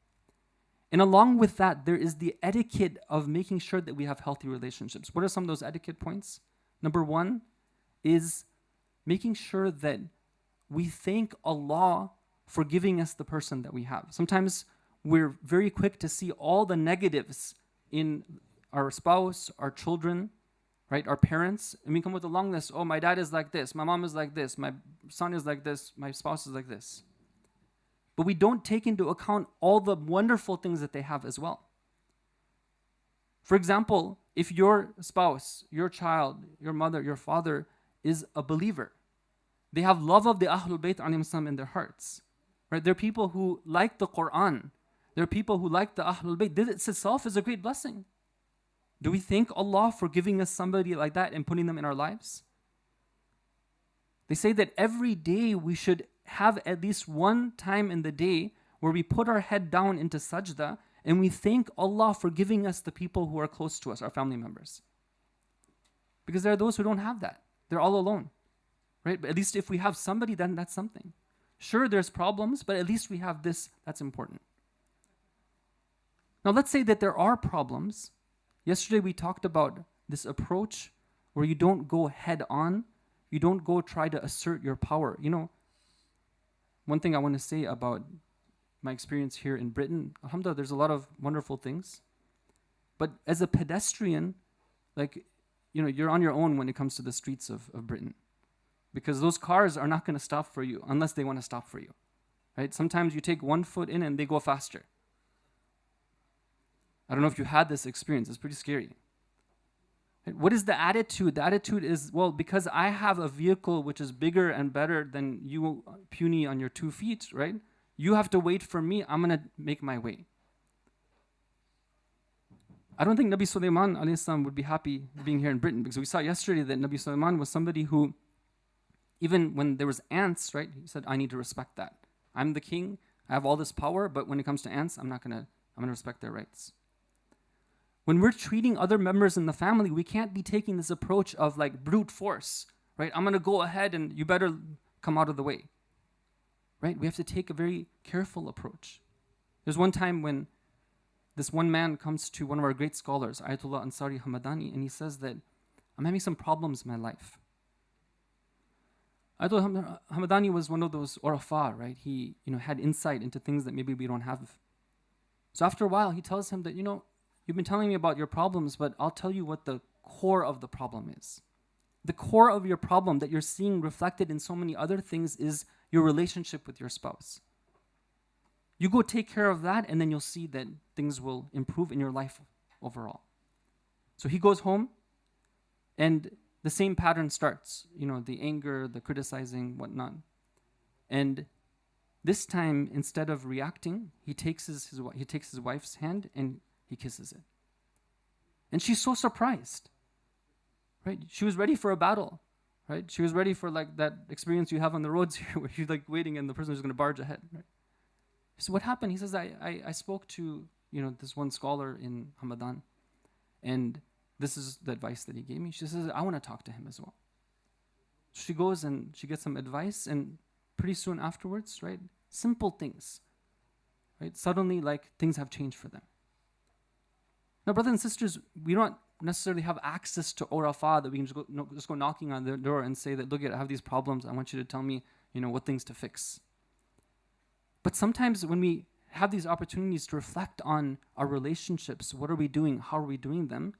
And along with that, there is the etiquette of making sure that we have healthy relationships. What are some of those etiquette points? Number one is making sure that we thank Allah for giving us the person that we have. Sometimes we're very quick to see all the negatives in our spouse, our children, right? Our parents, and we come with a long list. Oh, my dad is like this, my mom is like this, my son is like this, my spouse is like this. But we don't take into account all the wonderful things that they have as well. For example, if your spouse, your child, your mother, your father is a believer, they have love of the Ahlul Bayt alayhim in their hearts. Right? They're people who like the Quran. They're people who like the Ahlul Bayt. This itself is a great blessing. Do we thank Allah for giving us somebody like that and putting them in our lives? They say that every day we should have at least one time in the day where we put our head down into sajda and we thank Allah for giving us the people who are close to us, our family members. Because there are those who don't have that. They're all alone, right? But at least if we have somebody, then that's something. Sure, there's problems, but at least we have this. That's important. Now, let's say that there are problems. Yesterday, we talked about this approach where you don't go head on. You don't go try to assert your power. You know, one thing I want to say about my experience here in Britain, alhamdulillah, there's a lot of wonderful things. But as a pedestrian, like, you know, you're on your own when it comes to the streets of Britain. Because those cars are not going to stop for you unless they want to stop for you, right? Sometimes you take 1 foot in and they go faster. I don't know if you had this experience. It's pretty scary. Right? What is the attitude? The attitude is, well, because I have a vehicle which is bigger and better than you, puny on your 2 feet, right? You have to wait for me. I'm going to make my way. I don't think Nabi Sulaiman alayhi salam would be happy being here in Britain, because we saw yesterday that Nabi Sulaiman was somebody who, even when there was ants, right, he said, I need to respect that. I'm the king, I have all this power, but when it comes to ants, I'm gonna respect their rights. When we're treating other members in the family, we can't be taking this approach of like brute force, right? I'm gonna go ahead and you better come out of the way, right? We have to take a very careful approach. There's one time when this one man comes to one of our great scholars, Ayatollah Ansari Hamadani, and he says that I'm having some problems in my life. Ayatollah Hamadani was one of those urafa, right? He, had insight into things that maybe we don't have. So after a while, he tells him that, you've been telling me about your problems, but I'll tell you what the core of the problem is. The core of your problem that you're seeing reflected in so many other things is your relationship with your spouse. You go take care of that, and then you'll see that things will improve in your life overall. So he goes home, and the same pattern starts. The anger, the criticizing, whatnot. And this time, instead of reacting, he takes his wife's hand and he kisses it. And she's so surprised, right? She was ready for a battle, right? She was ready for like that experience you have on the roads here, where you're like waiting and the person is going to barge ahead, right? So what happened? He says, I spoke to, this one scholar in Hamadan, and this is the advice that he gave me. She says, I want to talk to him as well. She goes and she gets some advice, and pretty soon afterwards, right, simple things, right, suddenly like things have changed for them. Now, brothers and sisters, we don't necessarily have access to urafa that we can just go knocking on their door and say that, look, I have these problems. I want you to tell me, what things to fix. But sometimes when we have these opportunities to reflect on our relationships, what are we doing? How are we doing them?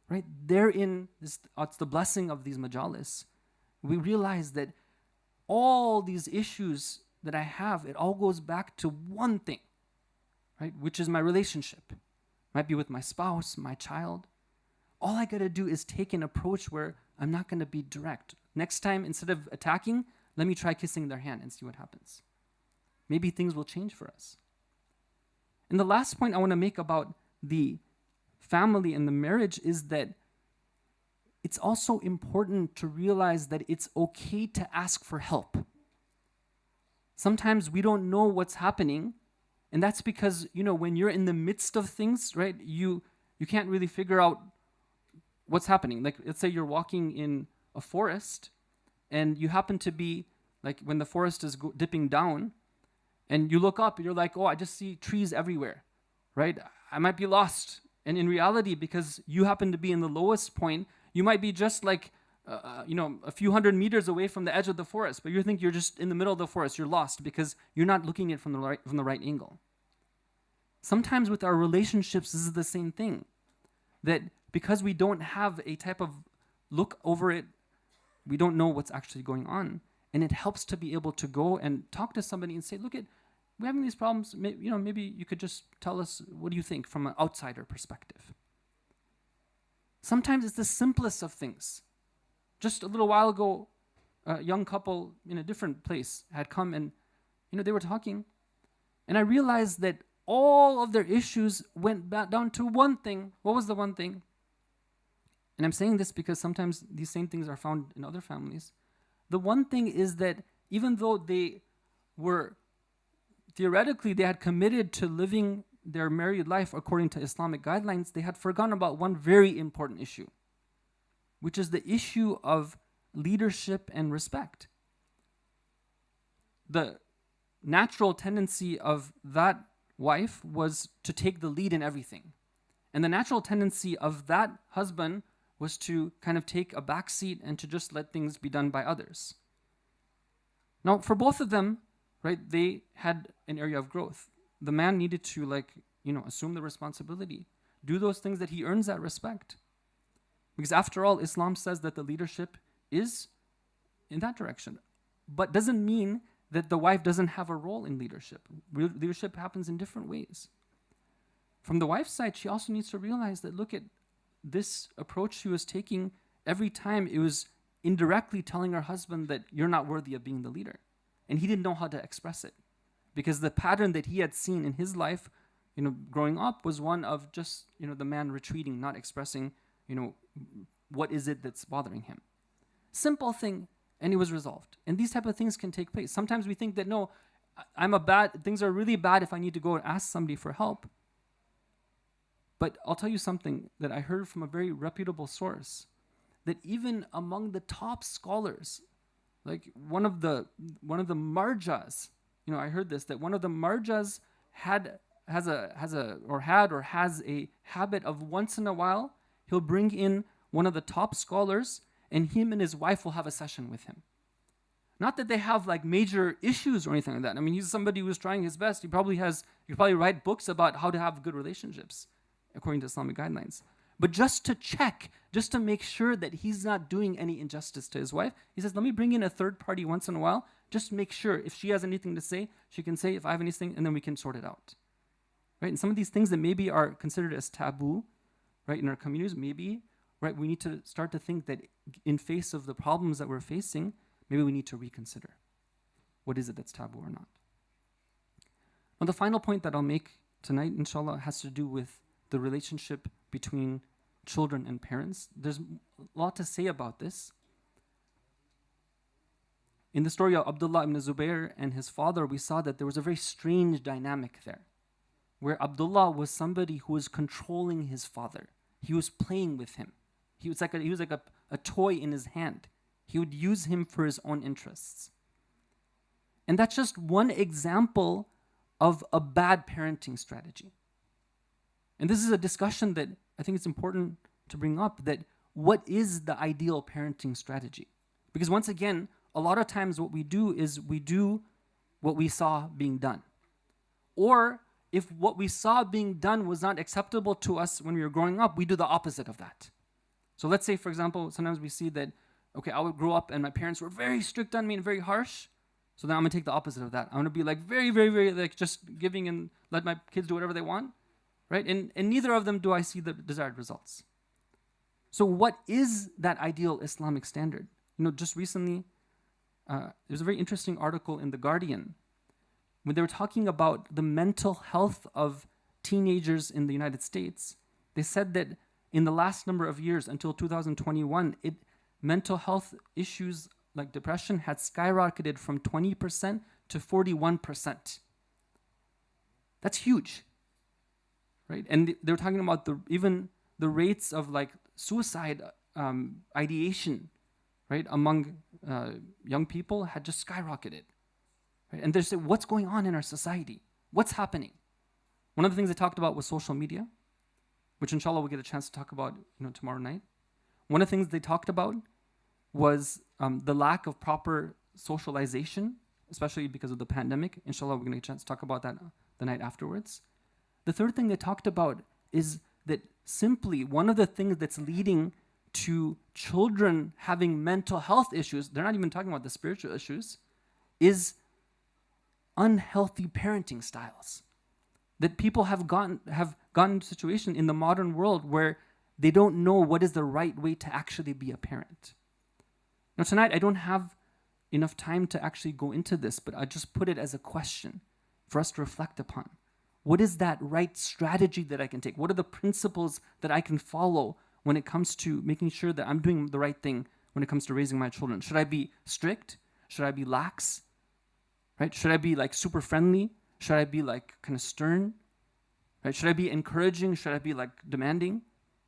Right? Therein, it's the blessing of these majalis. We realize that all these issues that I have, it all goes back to one thing, right? Which is my relationship. Might be with my spouse, my child. All I gotta do is take an approach where I'm not gonna be direct. Next time, instead of attacking, let me try kissing their hand and see what happens. Maybe things will change for us. And the last point I want to make about the family and the marriage is that it's also important to realize that it's okay to ask for help. Sometimes we don't know what's happening, and that's because, when you're in the midst of things, right, you can't really figure out what's happening. Like, let's say you're walking in a forest, and you happen to be, like, when the forest is dipping down, and you look up and you're like, oh, I just see trees everywhere, right? I might be lost. And in reality, because you happen to be in the lowest point, you might be just like, a few hundred meters away from the edge of the forest, but you think you're just in the middle of the forest. You're lost because you're not looking at it from the right angle. Sometimes with our relationships, this is the same thing. That because we don't have a type of look over it, we don't know what's actually going on. And it helps to be able to go and talk to somebody and say, look, we're having these problems. Maybe you could just tell us, what do you think from an outsider perspective? Sometimes it's the simplest of things. Just a little while ago, a young couple in a different place had come and, they were talking. And I realized that all of their issues went back down to one thing. What was the one thing? And I'm saying this because sometimes these same things are found in other families. The one thing is that even though they were, theoretically, they had committed to living their married life according to Islamic guidelines, they had forgotten about one very important issue, which is the issue of leadership and respect. The natural tendency of that wife was to take the lead in everything. And the natural tendency of that husband was to kind of take a back seat and to just let things be done by others. Now, for both of them, right, they had an area of growth. The man needed to assume the responsibility, do those things that he earns that respect. Because after all, Islam says that the leadership is in that direction. But doesn't mean that the wife doesn't have a role in leadership. Leadership happens in different ways. From the wife's side, she also needs to realize that, look at this approach she was taking. Every time it was indirectly telling her husband that you're not worthy of being the leader. And he didn't know how to express it. Because the pattern that he had seen in his life, growing up, was one of just, the man retreating, not expressing, what is it that's bothering him. Simple thing, and it was resolved. And these type of things can take place. Sometimes we think that, no, things are really bad if I need to go and ask somebody for help. But I'll tell you something that I heard from a very reputable source, that even among the top scholars, like one of the marjas, I heard this, that one of the marjas has a habit of once in a while, he'll bring in one of the top scholars and him and his wife will have a session with him. Not that they have like major issues or anything like that. I mean, he's somebody who's trying his best. He could probably write books about how to have good relationships according to Islamic guidelines. But just to check, just to make sure that he's not doing any injustice to his wife, he says, let me bring in a third party once in a while, just to make sure if she has anything to say, she can say, if I have anything, and then we can sort it out. Right? And some of these things that maybe are considered as taboo, right, in our communities, maybe, right, we need to start to think that in face of the problems that we're facing, maybe we need to reconsider. What is it that's taboo or not? Now, the final point that I'll make tonight, inshallah, has to do with the relationship between children and parents. There's a lot to say about this. In the story of Abdullah ibn Zubair and his father, we saw that there was a very strange dynamic there, where Abdullah was somebody who was controlling his father. He was playing with him. He was like a toy in his hand. He would use him for his own interests. And that's just one example of a bad parenting strategy. And this is a discussion that I think it's important to bring up, that what is the ideal parenting strategy? Because once again, a lot of times what we do is we do what we saw being done. Or if what we saw being done was not acceptable to us when we were growing up, we do the opposite of that. So let's say, for example, sometimes we see that, okay, I would grow up and my parents were very strict on me and very harsh. So then I'm going to take the opposite of that. I'm going to be like very, very, very, like just giving and let my kids do whatever they want. Right? And neither of them do I see the desired results. So what is that ideal Islamic standard? Just recently, there's a very interesting article in The Guardian when they were talking about the mental health of teenagers in the United States. They said that in the last number of years, until 2021, mental health issues like depression had skyrocketed from 20% to 41%. That's huge. Right? And they were talking about even the rates of like suicide ideation, right, among young people had just skyrocketed. Right? And they said, what's going on in our society? What's happening? One of the things they talked about was social media, which inshallah we'll get a chance to talk about tomorrow night. One of the things they talked about was the lack of proper socialization, especially because of the pandemic. Inshallah we're going to get a chance to talk about that the night afterwards. The third thing they talked about is that simply one of the things that's leading to children having mental health issues, they're not even talking about the spiritual issues, is unhealthy parenting styles. That people have gotten into a situation in the modern world where they don't know what is the right way to actually be a parent. Now tonight I don't have enough time to actually go into this, but I just put it as a question for us to reflect upon. What is that right strategy that I can take? What are the principles that I can follow when it comes to making sure that I'm doing the right thing when it comes to raising my children? Should I be strict? Should I be lax? Right? Should I be like super friendly? Should I be like kind of stern? Right? Should I be encouraging? Should I be like demanding?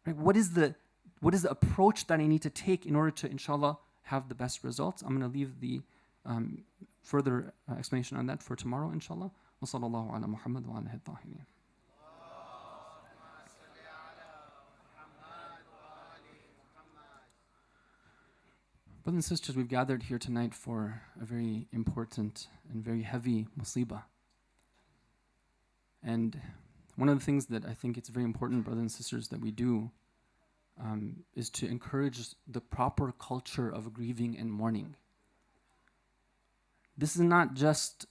Right? What is the approach that I need to take in order to, inshallah, have the best results. I'm going to leave the further explanation on that for tomorrow, inshallah. Wa sallallahu ala Muhammad wa alihi tahirin. Brothers and sisters, we've gathered here tonight for a very important and very heavy musibah. And one of the things that I think it's very important, brothers and sisters, that we do is to encourage the proper culture of grieving and mourning. This is not just,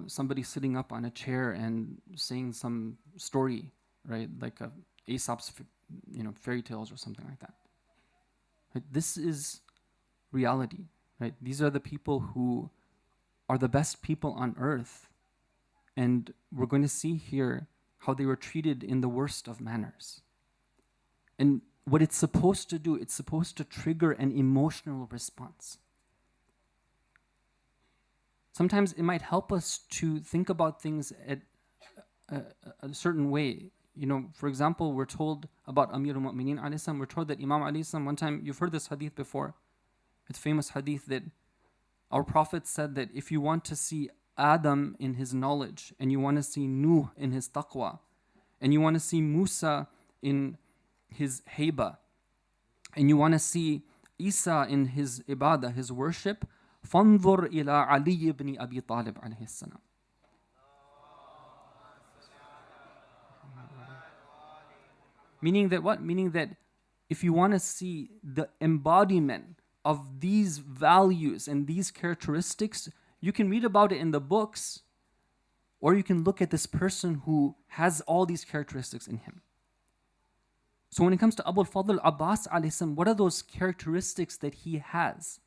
somebody sitting up on a chair and saying some story, right? Like Aesop's, fairy tales or something like that. Right? This is reality, right? These are the people who are the best people on earth. And we're going to see here how they were treated in the worst of manners. And what it's supposed to do, it's supposed to trigger an emotional response. Sometimes it might help us to think about things at a certain way. For example, we're told about Amir al-Mu'mineen alayhi salam, we're told that Imam alayhi salam, one time, you've heard this hadith before, it's famous hadith that our Prophet said that if you want to see Adam in his knowledge, and you want to see Nuh in his taqwa, and you want to see Musa in his haiba, and you want to see Isa in his ibadah, his worship, فَانظُرْ إِلَىٰ عَلِيِّ بْنِ أَبِي طَالِبْ عَلَيْهِ السَّلَامِ. Meaning that what? Meaning that if you want to see the embodiment of these values and these characteristics, you can read about it in the books, or you can look at this person who has all these characteristics in him. So when it comes to Abul Fadl Abbas alayhi salam, what are those characteristics that he has?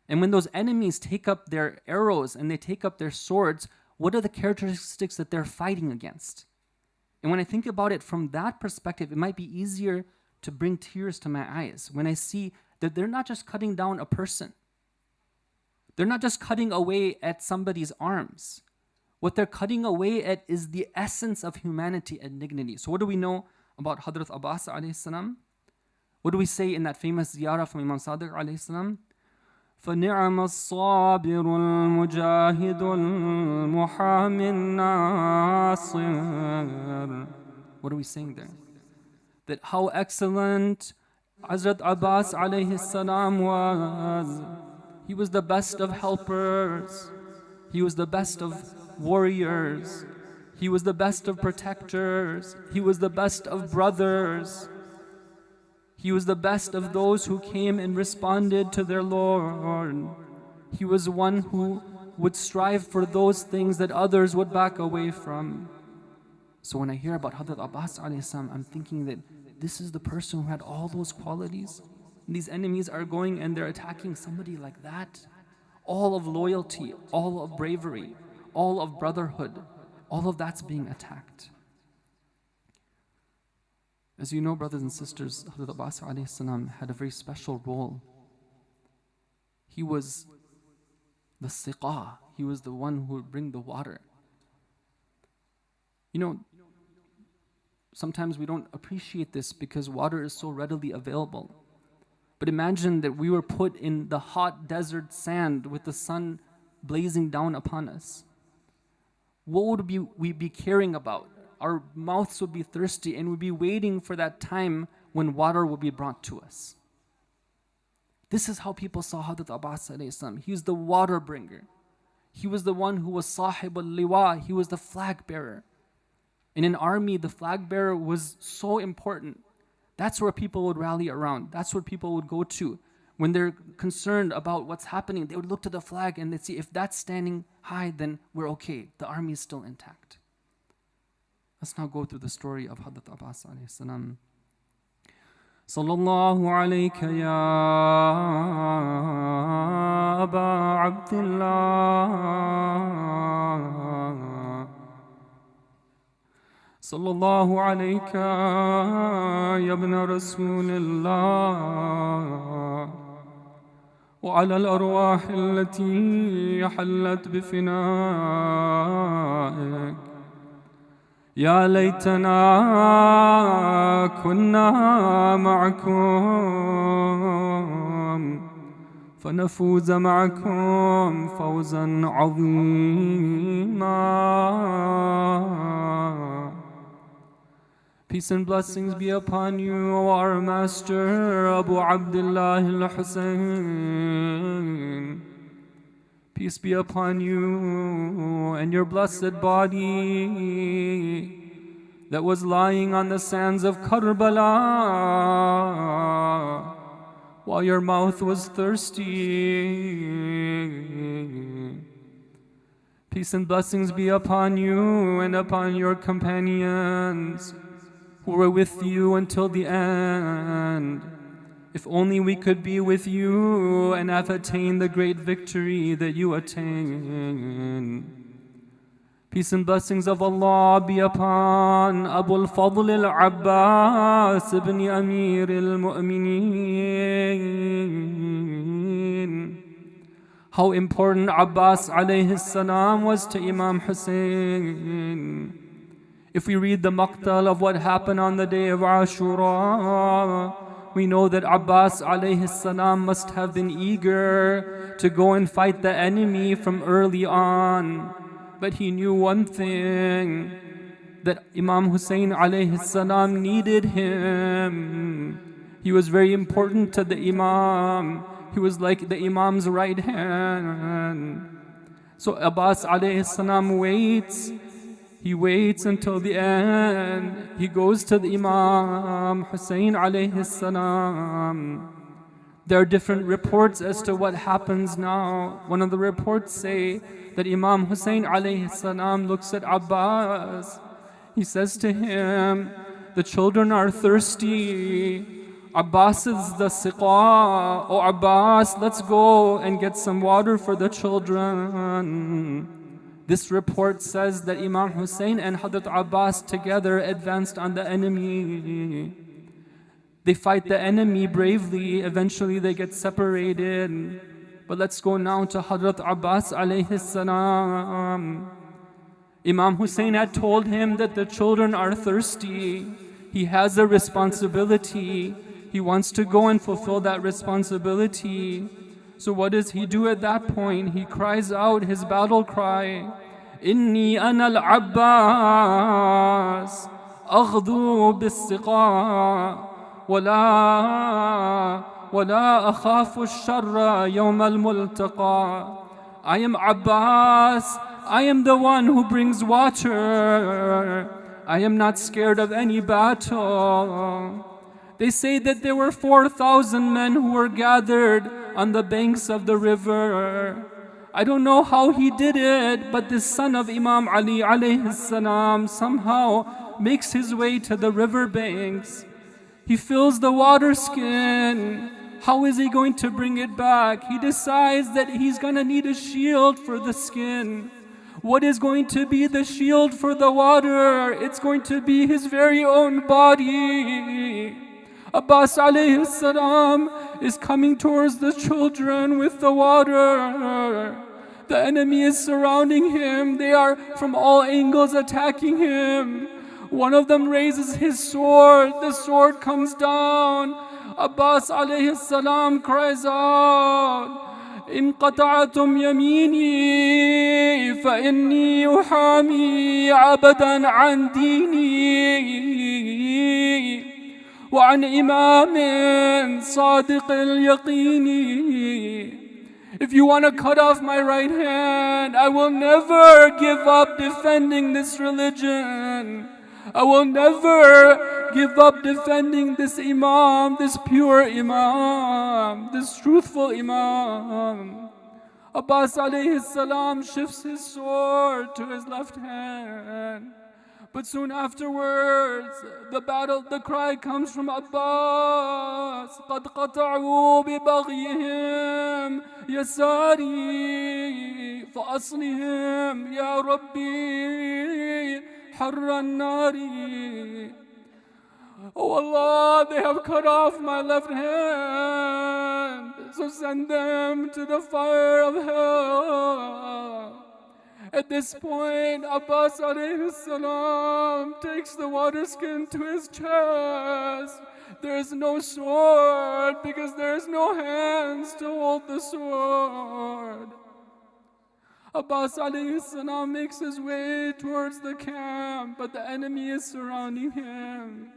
And when those enemies take up their arrows and they take up their swords, what are the characteristics that they're fighting against? And when I think about it from that perspective, it might be easier to bring tears to my eyes when I see that they're not just cutting down a person. They're not just cutting away at somebody's arms. What they're cutting away at is the essence of humanity and dignity. So what do we know about Hadrat Abbas alayhi salam? What do we say in that famous ziyarah from Imam Sadiq alayhi salam? فَنِعْمَ الصَّابِرُ الْمُجَاهِدُ الْمُحَامِ النَّاصِرُ. What are we saying there? That how excellent Hazrat Abbas alayhi salam was. He was the best of helpers. He was the best of warriors. He was the best of protectors. He was the best of brothers. He was the best of those who came and responded to their Lord. He was one who would strive for those things that others would back away from. So when I hear about Hadrat Abbas alayhi salam, I'm thinking that this is the person who had all those qualities. And these enemies are going and they're attacking somebody like that. All of loyalty, all of bravery, all of brotherhood, all of that's being attacked. As you know, brothers and sisters, Hazrat Abbas alayhi salam had a very special role. He was the siqa. He was the one who would bring the water. Sometimes we don't appreciate this because water is so readily available. But imagine that we were put in the hot desert sand with the sun blazing down upon us. What would we be caring about? Our mouths would be thirsty and we'd be waiting for that time when water would be brought to us. This is how people saw Hadrat Abbas alayhi salam. He was the water bringer. He was the one who was sahib al-liwa. He was the flag bearer. In an army, the flag bearer was so important. That's where people would rally around. That's where people would go to. When they're concerned about what's happening, they would look to the flag and they'd see if that's standing high, then we're okay. The army is still intact. Let's now go through the story of Hadrat Abbas alayhi salam. Sallallahu alayka ya Aba Abdullah. Sallallahu alayka ya ibn Rasulillah. وعلى الأرواح التي حلت بفنائك. يا ليتنا كنا معكم فنفوز معكم فوزا عظيما. Peace and blessings be upon you, O our Master Abu Abdullah al-Hussein. Peace be upon you and your blessed body that was lying on the sands of Karbala while your mouth was thirsty. Peace and blessings be upon you and upon your companions who were with you until the end. If only we could be with you and have attained the great victory that you attained. Peace and blessings of Allah be upon Abu al-Fadl al-Abbas ibn Amir al-Mu'mineen. How important Abbas alayhi salam was to Imam Hussein. If we read the maqtal of what happened on the day of Ashura, we know that Abbas alayhi salam must have been eager to go and fight the enemy from early on. But he knew one thing, that Imam Hussein alayhi salam needed him. He was very important to the Imam. He was like the Imam's right hand. So Abbas alayhi salam waits. He waits until the end. He goes to the Imam Hussein alayhi salam. There are different reports as to what happens now. One of the reports say that Imam Hussein alayhi salam looks at Abbas. He says to him, the children are thirsty. Abbas is the siqa. Oh Abbas, let's go and get some water for the children. This report says that Imam Hussein and Hadrat Abbas together advanced on the enemy. They fight the enemy bravely. Eventually they get separated. But let's go now to Hadrat Abbas alayhi salam. Imam Hussein had told him that the children are thirsty. He has a responsibility. He wants to go and fulfill that responsibility. So what does he do at that point? He cries out his battle cry, Inni ana al-Abbas, aghdu bis-siqa, wala akhafu ash-sharra yawm al-multaqa. I am Abbas, I am the one who brings water. I am not scared of any battle. They say that there were 4,000 men who were gathered on the banks of the river. I don't know how he did it, but the son of Imam Ali alayhi salam somehow makes his way to the river banks. He fills the water skin. How is he going to bring it back? He decides that he's going to need a shield for the skin. What is going to be the shield for the water? It's going to be his very own body. Abbas alayhi salam is coming towards the children with the water. The enemy is surrounding him. They are from all angles attacking him. One of them raises his sword. The sword comes down. Abbas alayhi salam cries out, إن قطعتم يميني فإني أحامي عبدا عن ديني وعن إمام صادق اليقين. If you want to cut off my right hand, I will never give up defending this religion. I will never give up defending this Imam, this pure Imam, this truthful Imam. Abbas alayhi salam shifts his sword to his left hand. But soon afterwards, the cry comes from Abbas. قَدْ قَطَعُوا بِبَغْيِهِمْ يَسَارِي فَأَصْلِهِمْ يَا رَبِّي حَرَّ النَّارِ. Oh Allah, they have cut off my left hand, so send them to the fire of hell. At this point, Abbas alayhi salam takes the water skin to his chest there is no sword because there is no hands to hold the sword. Abbas alayhi salam makes his way towards the camp, but the enemy is surrounding him.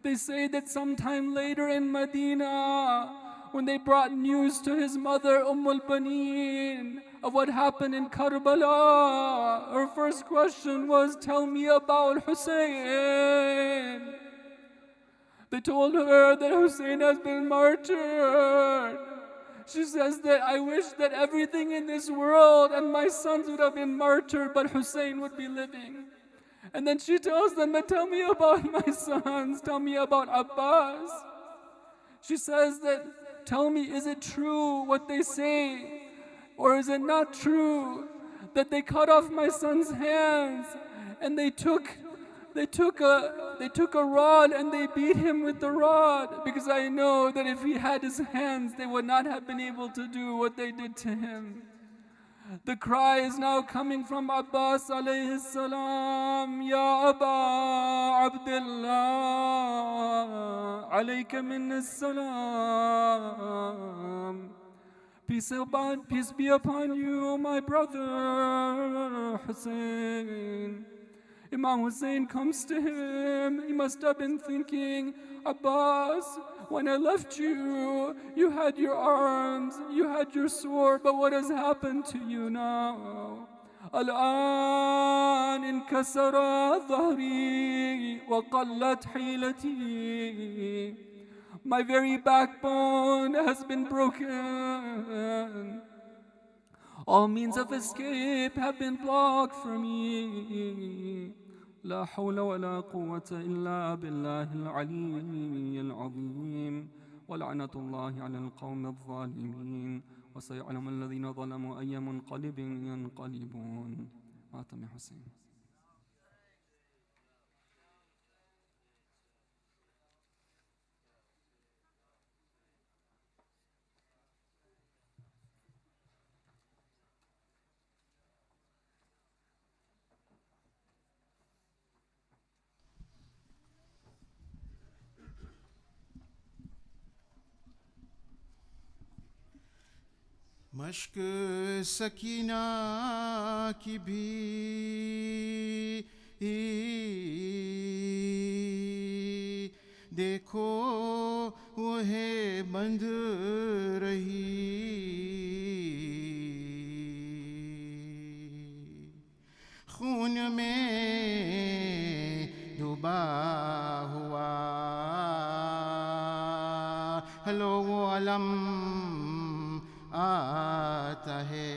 They say that sometime later in Medina, when they brought news to his mother Baneen of what happened in Karbala, her first question was, "Tell me about Hussein." They told her that Hussein has been martyred. She says that, "I wish that everything in this world and my sons would have been martyred, but Hussein would be living." And then she tells them, "But tell me about my sons, tell me about Abbas." She says that, "Tell me, is it true what they say? Or is it not true that they cut off my son's hands and they took a rod and they beat him with the rod? Because I know that if he had his hands, they would not have been able to do what they did to him." The cry is now coming from Abbas alayhi salam, "Ya Aba Abdullah, alayka minna salam." Peace be upon you, my brother Hussein. Imam Hussein comes to him. He must have been thinking, "Abbas, when I left you, you had your arms, you had your sword, but what has happened to you now? Al-an inkasara dhahri wa qallat hilati." My very backbone has been broken. All means of escape have been blocked for me. لا حول ولا قوة إلا بالله العلي العظيم ولعنة الله على القوم الظالمين وسيعلم الذين ظلموا أي منقلب ينقلبون. ماتم حسين. مشق سکینہ کی بھی دیکھو وہ ہے بند رہی، خون میں ڈوبا ہوا ہلو وہ علم آتا ہے،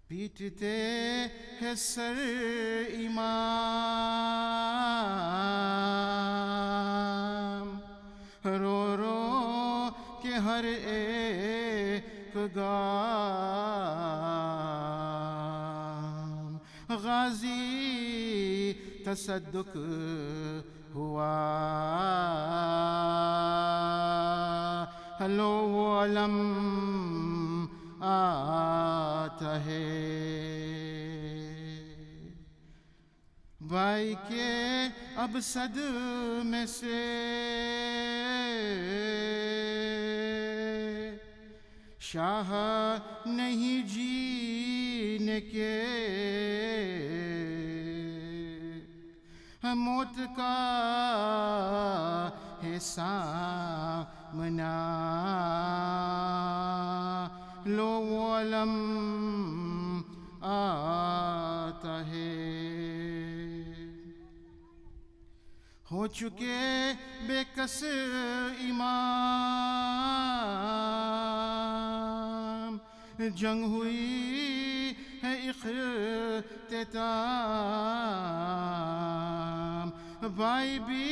پیٹتے ہے سر امام، رو رو کے ہر ایک گام، غازی تصدق ہوا ہلو وہ علم آتا ہے، بھائی کے اب صدمے سے شاہ نہیں جینے کے، موت کا ہے سامنا لو وہ علم آتا ہے، ہو چکے بے کس امام، جنگ ہوئی ہے اختتام، بھائی بھی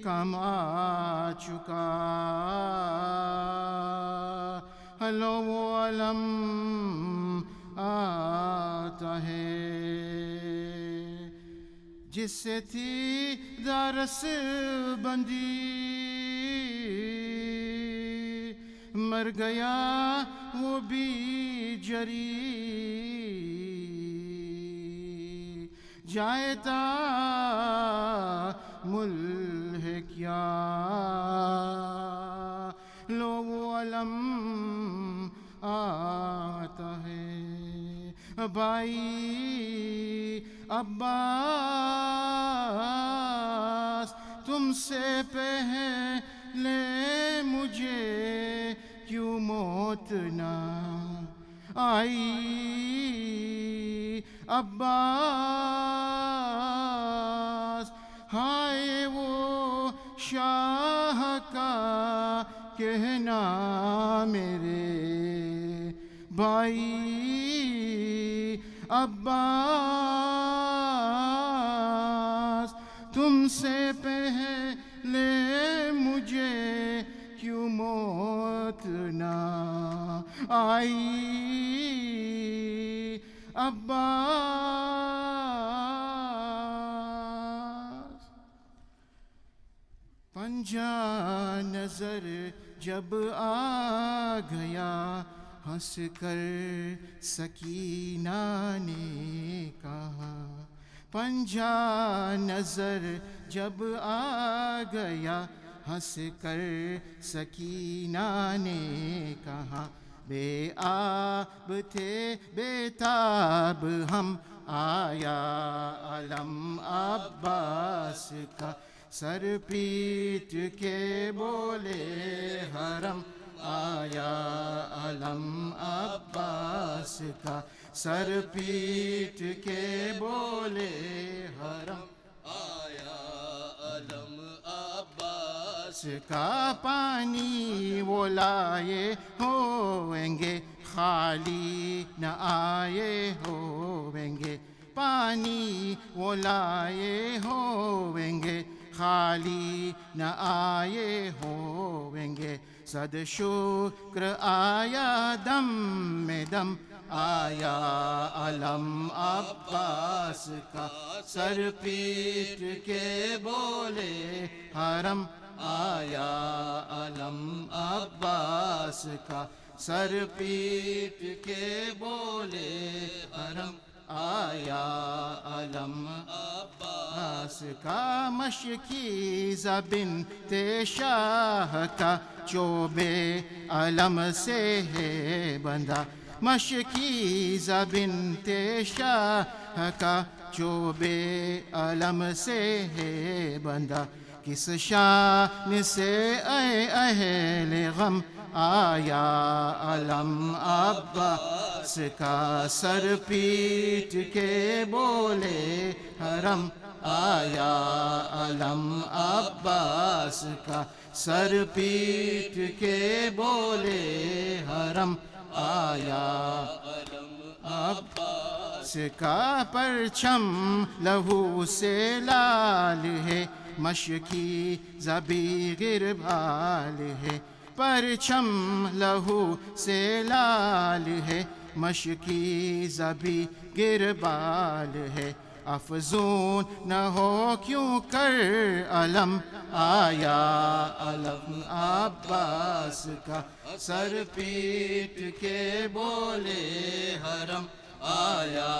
کام آ چکا ہلو وہ علم آتا ہے، جس سے تھی دارس بندی مر گیا وہ بھی جری، جائتا مل ہے کیا لو وہ علم آتا ہے بھائی عباس تم سے پہلے مجھے کیوں موت نہ آئی عباس ہائے وہ شاہ کا کہنا میرے بھائی عباس تم سے پہلے مجھے کیوں موت نہ آئی عباس پنجہ نظر جب آ گیا ہنس کر سکینہ نے کہا پنجہ نظر جب آ گیا ہنس کر سکینہ نے کہا بے آب تھے بے تاب ہم آیا علم عباس کا سر پیٹ کے بولے حرم آیا علم عباس کا سر پیٹ کے بولے حرم آیا علم عباس کا پانی وہ لائے ہوئیں گے خالی نہ آئے ہوئیں گے پانی وہ لائے ہوئیں گے خالی نہ آئے ہوئیں گے صد شکر آیا دم میں دم آیا علم عباس کا سر پیٹ کے بولے حرم آیا علم عباس کا سر پیٹ کے بولے حرم آیا علم عباس کا مشکی بنت شاہ کا چوبے علم سے ہے بندھا مشکی بنت شاہ کا چوبے علم سے ہے بندھا کس شان سے اے اہل غم آیا علم عباس کا سر پیٹ کے بولے حرم آیا علم عباس کا سر پیٹ کے بولے حرم آیا علم عباس کا پرچم لہو سے لال ہے مشکی زبی غربال ہے پرچم لہو سے لال ہے مشکی زبی گربال ہے افزون نہ ہو کیوں کر علم آیا علم عباس کا سر پیٹ کے بولے حرم آیا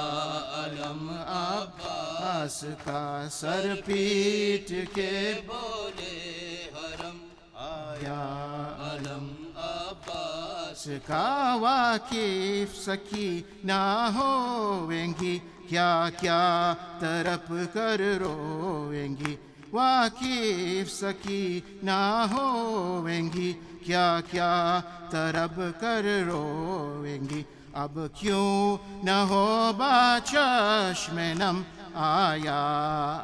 علم عباس کا سر پیٹ کے بولے حرم آیا علم عباس کا واقف سکینہ ہوئیں گی کیا کیا تڑپ کر روئیں گی واقف سکینہ ہوئیں گی کیا کیا تڑپ کر روئیں گی اب کیوں نہ ہو چشم نم آیا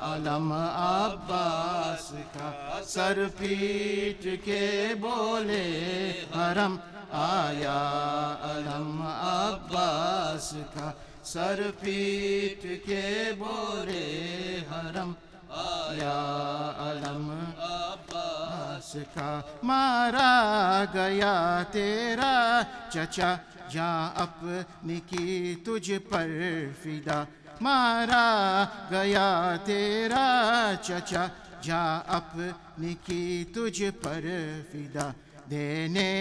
علم عباس کا سر پیٹ کے بولے حرم آیا علم عباس کا سر پیٹ کے بولے حرم آیا علم عباس کا مارا گیا تیرا چچا جاں اپنی کی تجھ پر فدا مارا گیا تیرا چچا جاں اپنی کی تجھ پر فدا دینے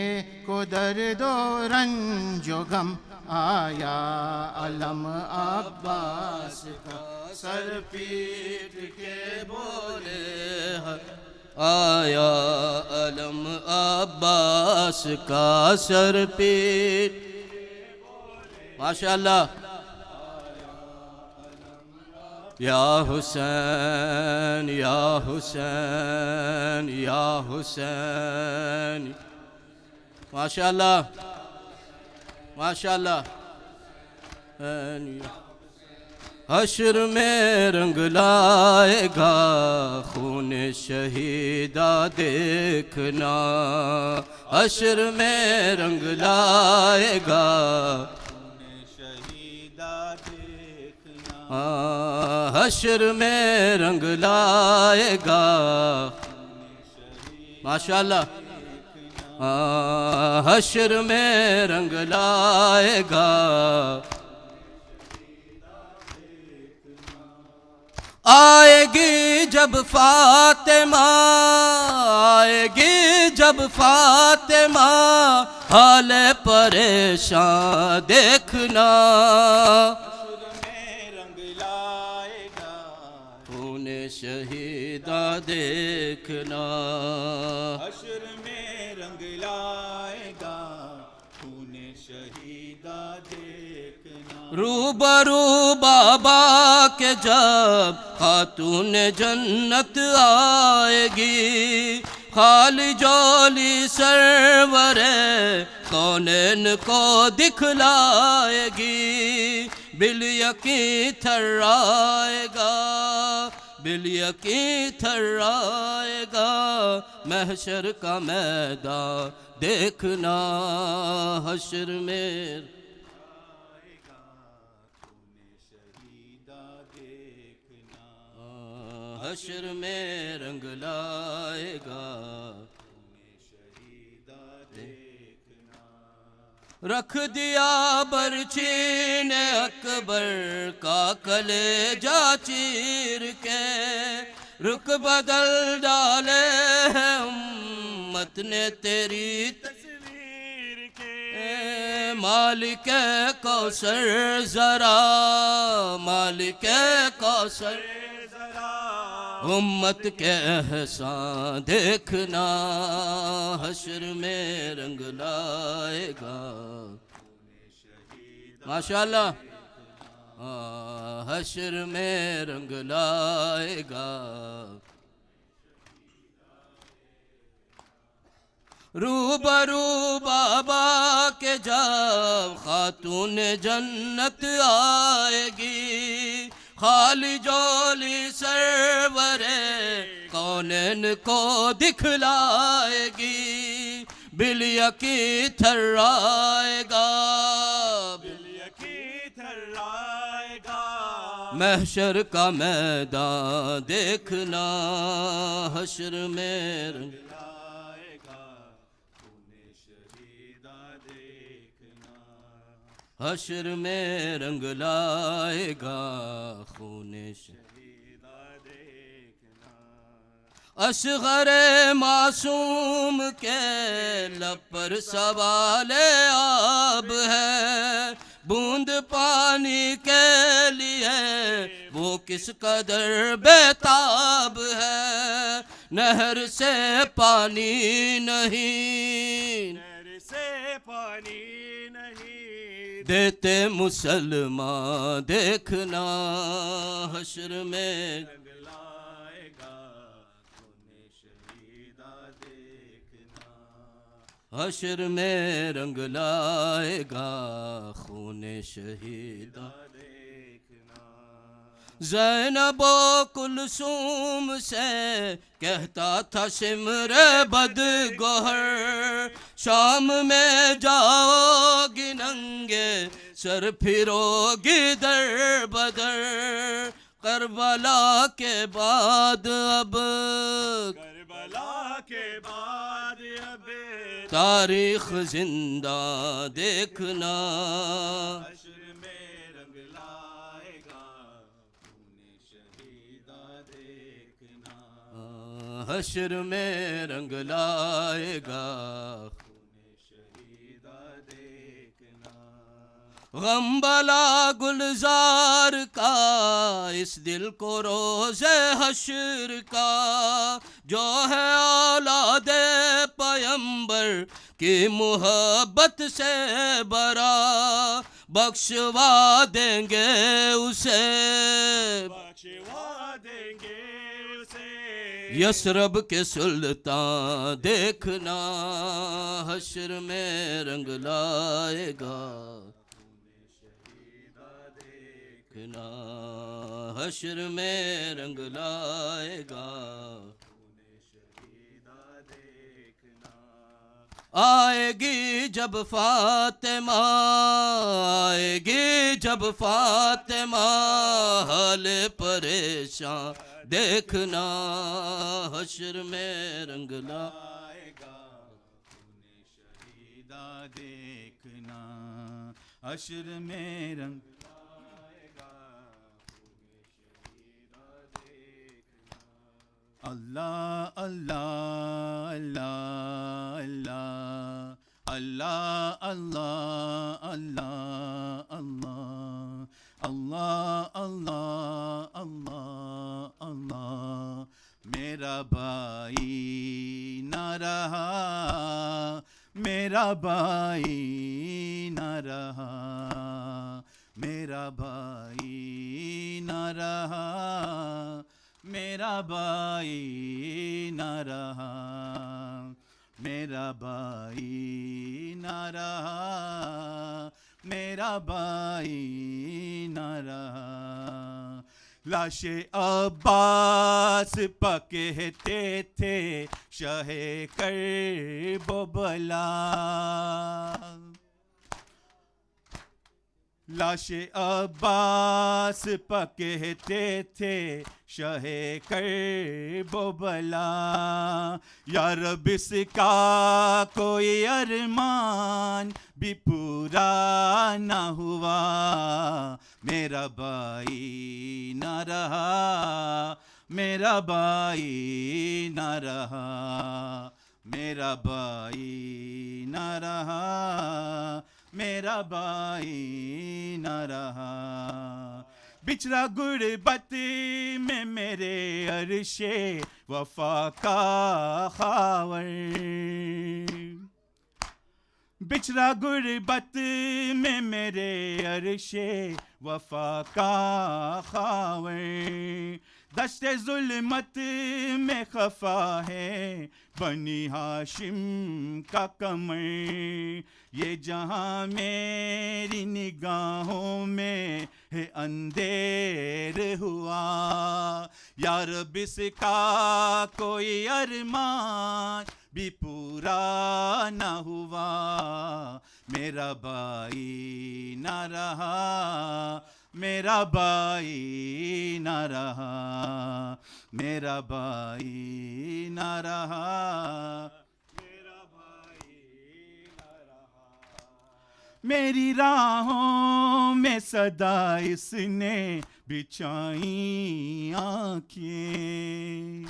کو درد و رنج و غم آیا علم عباس کا سر پیٹ کے بولے آیا علم عباس کا سر پیٹ. ماشاءاللہ. یا حسین یا حسین یا حسین. ماشاءاللہ ماشاءاللہ. حشر میں رنگ لائے گا خون شہیدہ دیکھنا. حشر میں رنگ لائے گا خون شہیدہ دیکھنا. حشر میں رنگ لائے گا. ماشاءاللہ. حشر میں رنگ لائے گا. آئے گی جب فاطمہ آئے گی جب فاطمہ حال پریشان دیکھنا. رنگ لائے گا خون شہیدہ دیکھنا. حشر میں رنگ لائے گا خون شہیدہ دیکھنا. روبرو بابا کے جب خاتون جنت آئے گی خالی جولی سرور کونین کو دکھلائے گی. بالیقین تھرائے گا بالیقین تھرائے گا محشر کا میدان دیکھنا. حشر میں حشر میں رنگ لائے گا. رکھ دیا برچی نے اکبر کا کلیجہ چیر کے. رخ بدل ڈالے ہیں امت نے تیری تصویر کے. مالک کوثر ذرا مالک کوثر امت کے احسان دیکھنا. حشر میں رنگ لائے گا. ماشاءاللہ. حشر میں رنگ لائے گا. روبرو بابا کے جب خاتون جنت آئے گی خالی جولی سرور کونین کو دکھلائے گی. بالیقین تھرائے گا بالیقین تھرائے گا محشر کا میدان دیکھنا. حشر میں رنگ لائے گا خون شہیدہ دیکھنا. حشر میں رنگ لائے گا خون شہیدہ دیکھنا. اصغر معصوم کے لب پر سوال آب ہے. بوند پانی کے لیے وہ کس قدر بیتاب ہے. نہر سے پانی نہیں نہر سے پانی نہیں دیتے مسلمان دیکھنا. حشر میں رنگ لائے گا خون شہیدہ دیکھنا. حشر میں رنگ لائے گا خون شہیدہ دیکھنا. زینب و کلثوم سے کہتا تھا سمر بد گوہر. شام میں جاؤ گی ننگے سر پھرو گی در بدر. کربلا کے بعد اب کربلا کے بعد اب تاریخ زندہ دیکھنا. حشر میں رنگ لائے گا خون شہیدہ دیکھنا. حشر میں رنگ لائے گا غم بلا گلزار کا اس دل کو روز حشر کا جو ہے اولاد پیمبر کی محبت سے برا بخشوا دیں گے اسے یثرب کے سلطان دیکھنا حشر میں رنگ لائے گا حشر میں رنگ لائے گا آئے گی جب فاطمہ آئے گی جب فاطمہ حال پریشان دیکھنا حشر میں رنگ لائے گا شہیدہ دیکھنا حشر میں رنگ اللہ اللہ اللہ اللہ اللہ اللہ اللہ اللہ اللہ اللہ اللہ میرا بھائی نہ رہا میرا بھائی نہ رہا میرا بھائی نہ رہا میرا بھائی نہ رہا میرا بھائی نہ رہا میرا بھائی نہ رہا لاش عباس پا کہتے تھے شاہ کرب و بلا لاش عباس پا کہتے تھے شاہ کرب و بلا یا رب اس کا کوئی ارمان بھی پورا نہ ہوا میرا بھائی نہ رہا میرا بھائی نہ رہا میرا بھائی نہ رہا میرا بھائی نہ رہا بچھڑا غربت میں میرے عرش وفا کا خاور بچھڑا غربت میں میرے عرش وفا کا خاور دشت ظلمت میں خفا ہے بنی ہاشم کا کمر یہ جہاں میری نگاہوں میں ہے اندھیر ہوا یا رب اس کا کوئی ارمان بھی پورا نہ ہوا میرا بھائی نہ رہا میرا بھائی نہ رہا میرا بھائی نہ رہا میرا بھائی نہ رہا میری راہوں میں صدا اس نے بچھائی آنکھیں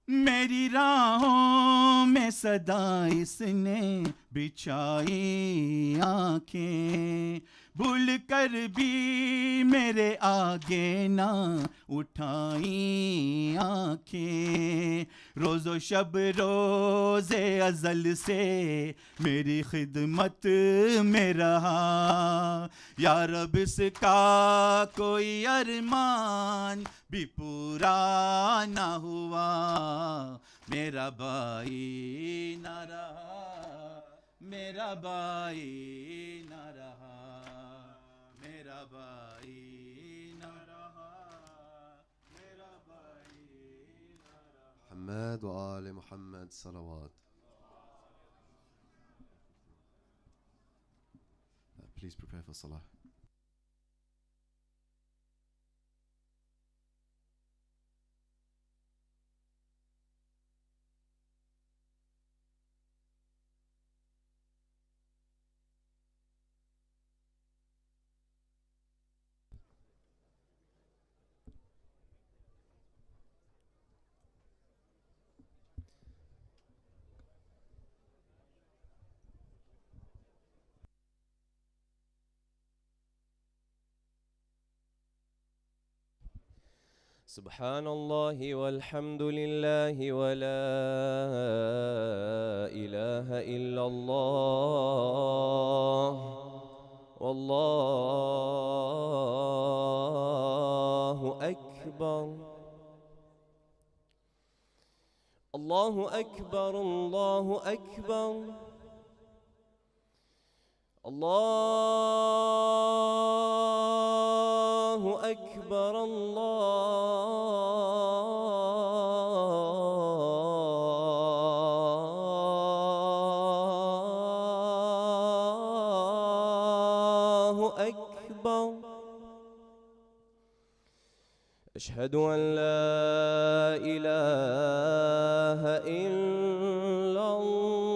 میری راہوں میں صدا اس نے بچھائی آنکھیں بھول کر بھی میرے آگے نہ اٹھائی آنکھیں روز و شب روز ازل سے میری خدمت میں رہا یا رب اس کا کوئی ارمان بھی پورا نہ ہوا میرا بھائی نہ رہا میرا بھائی نہ رہا میرا بھائی نہ رہا میرا بھائی نہ رہا محمد وآل محمد صلوات. Please prepare for salah. سبحان الله والحمد لله ولا إله إلا الله والله أكبر الله أكبر الله أكبر الله أكبر الله أكبر أشهد أن لا إله إلا الله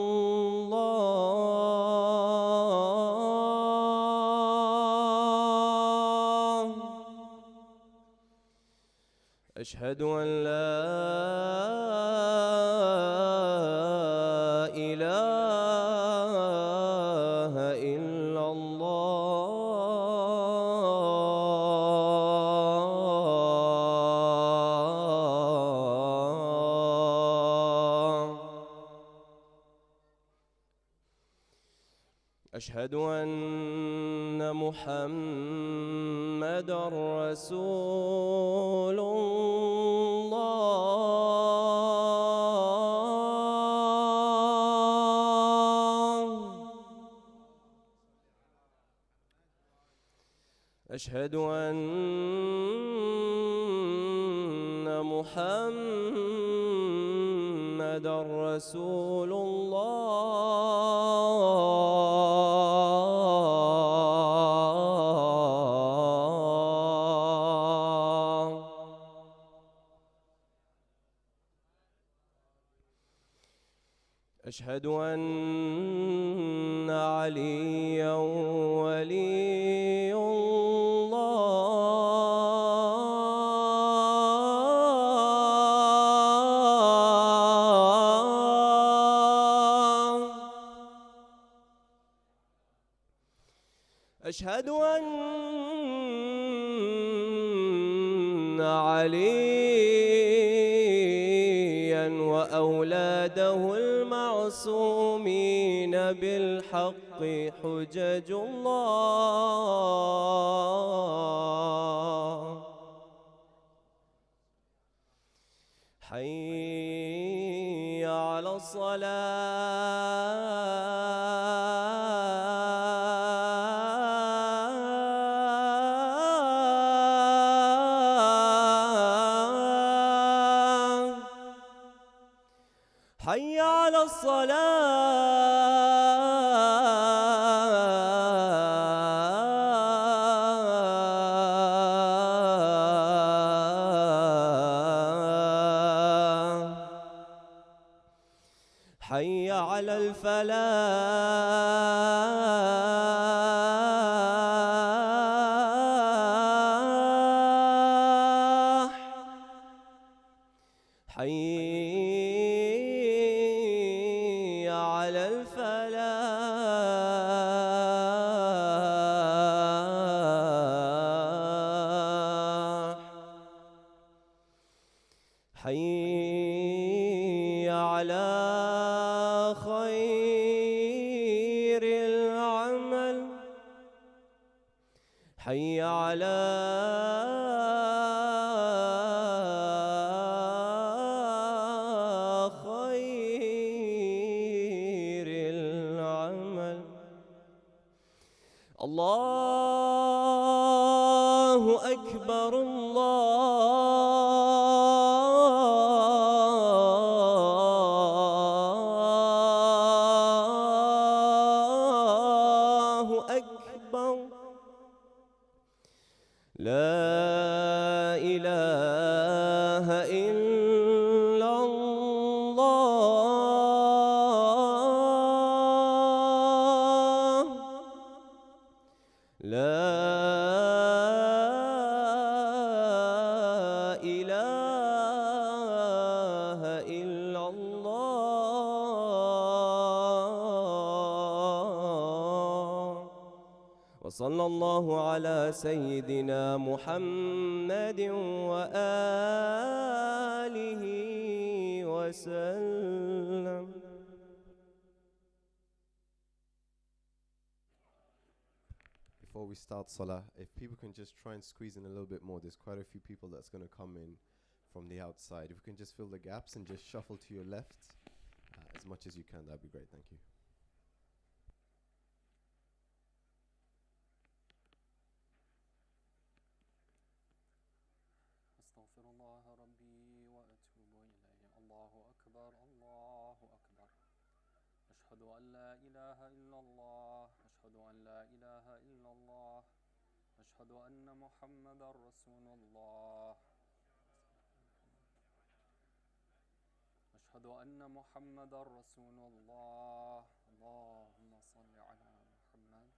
أشهد أن لا إله إلا الله أشهد أن محمدًا رسول الله أشهد أن محمدًا رسول الله أشهد أن عليًا ولي الله أشهد أن عليًا وأولاده المعصومين بالحق حجج الله حي على الصلاة حي على الصلاة حي على الفلاح حي على الفلاح حي على خير العمل حي على خير العمل الله أكبر الله أكبر لا إله إلا الله لا إله إلا الله وصلى وصلى الله على سيدنا محمد وآله وسلم. Before we start Salah, if people can just try and squeeze in a little bit more, there's quite a few people that's going to come in from the outside. If we can just fill the gaps and just shuffle to your left as much as you can, that'd be great. Thank you. أستغفر الله ربي وأتوب إليه. الله أكبر الله أكبر. أشهد أن لا إله إلا الله. أشهد أن لا إله إلا الله. أشهد أن محمدا رسول الله. أشهد أن محمدا رسول الله. اللهم صل على محمد.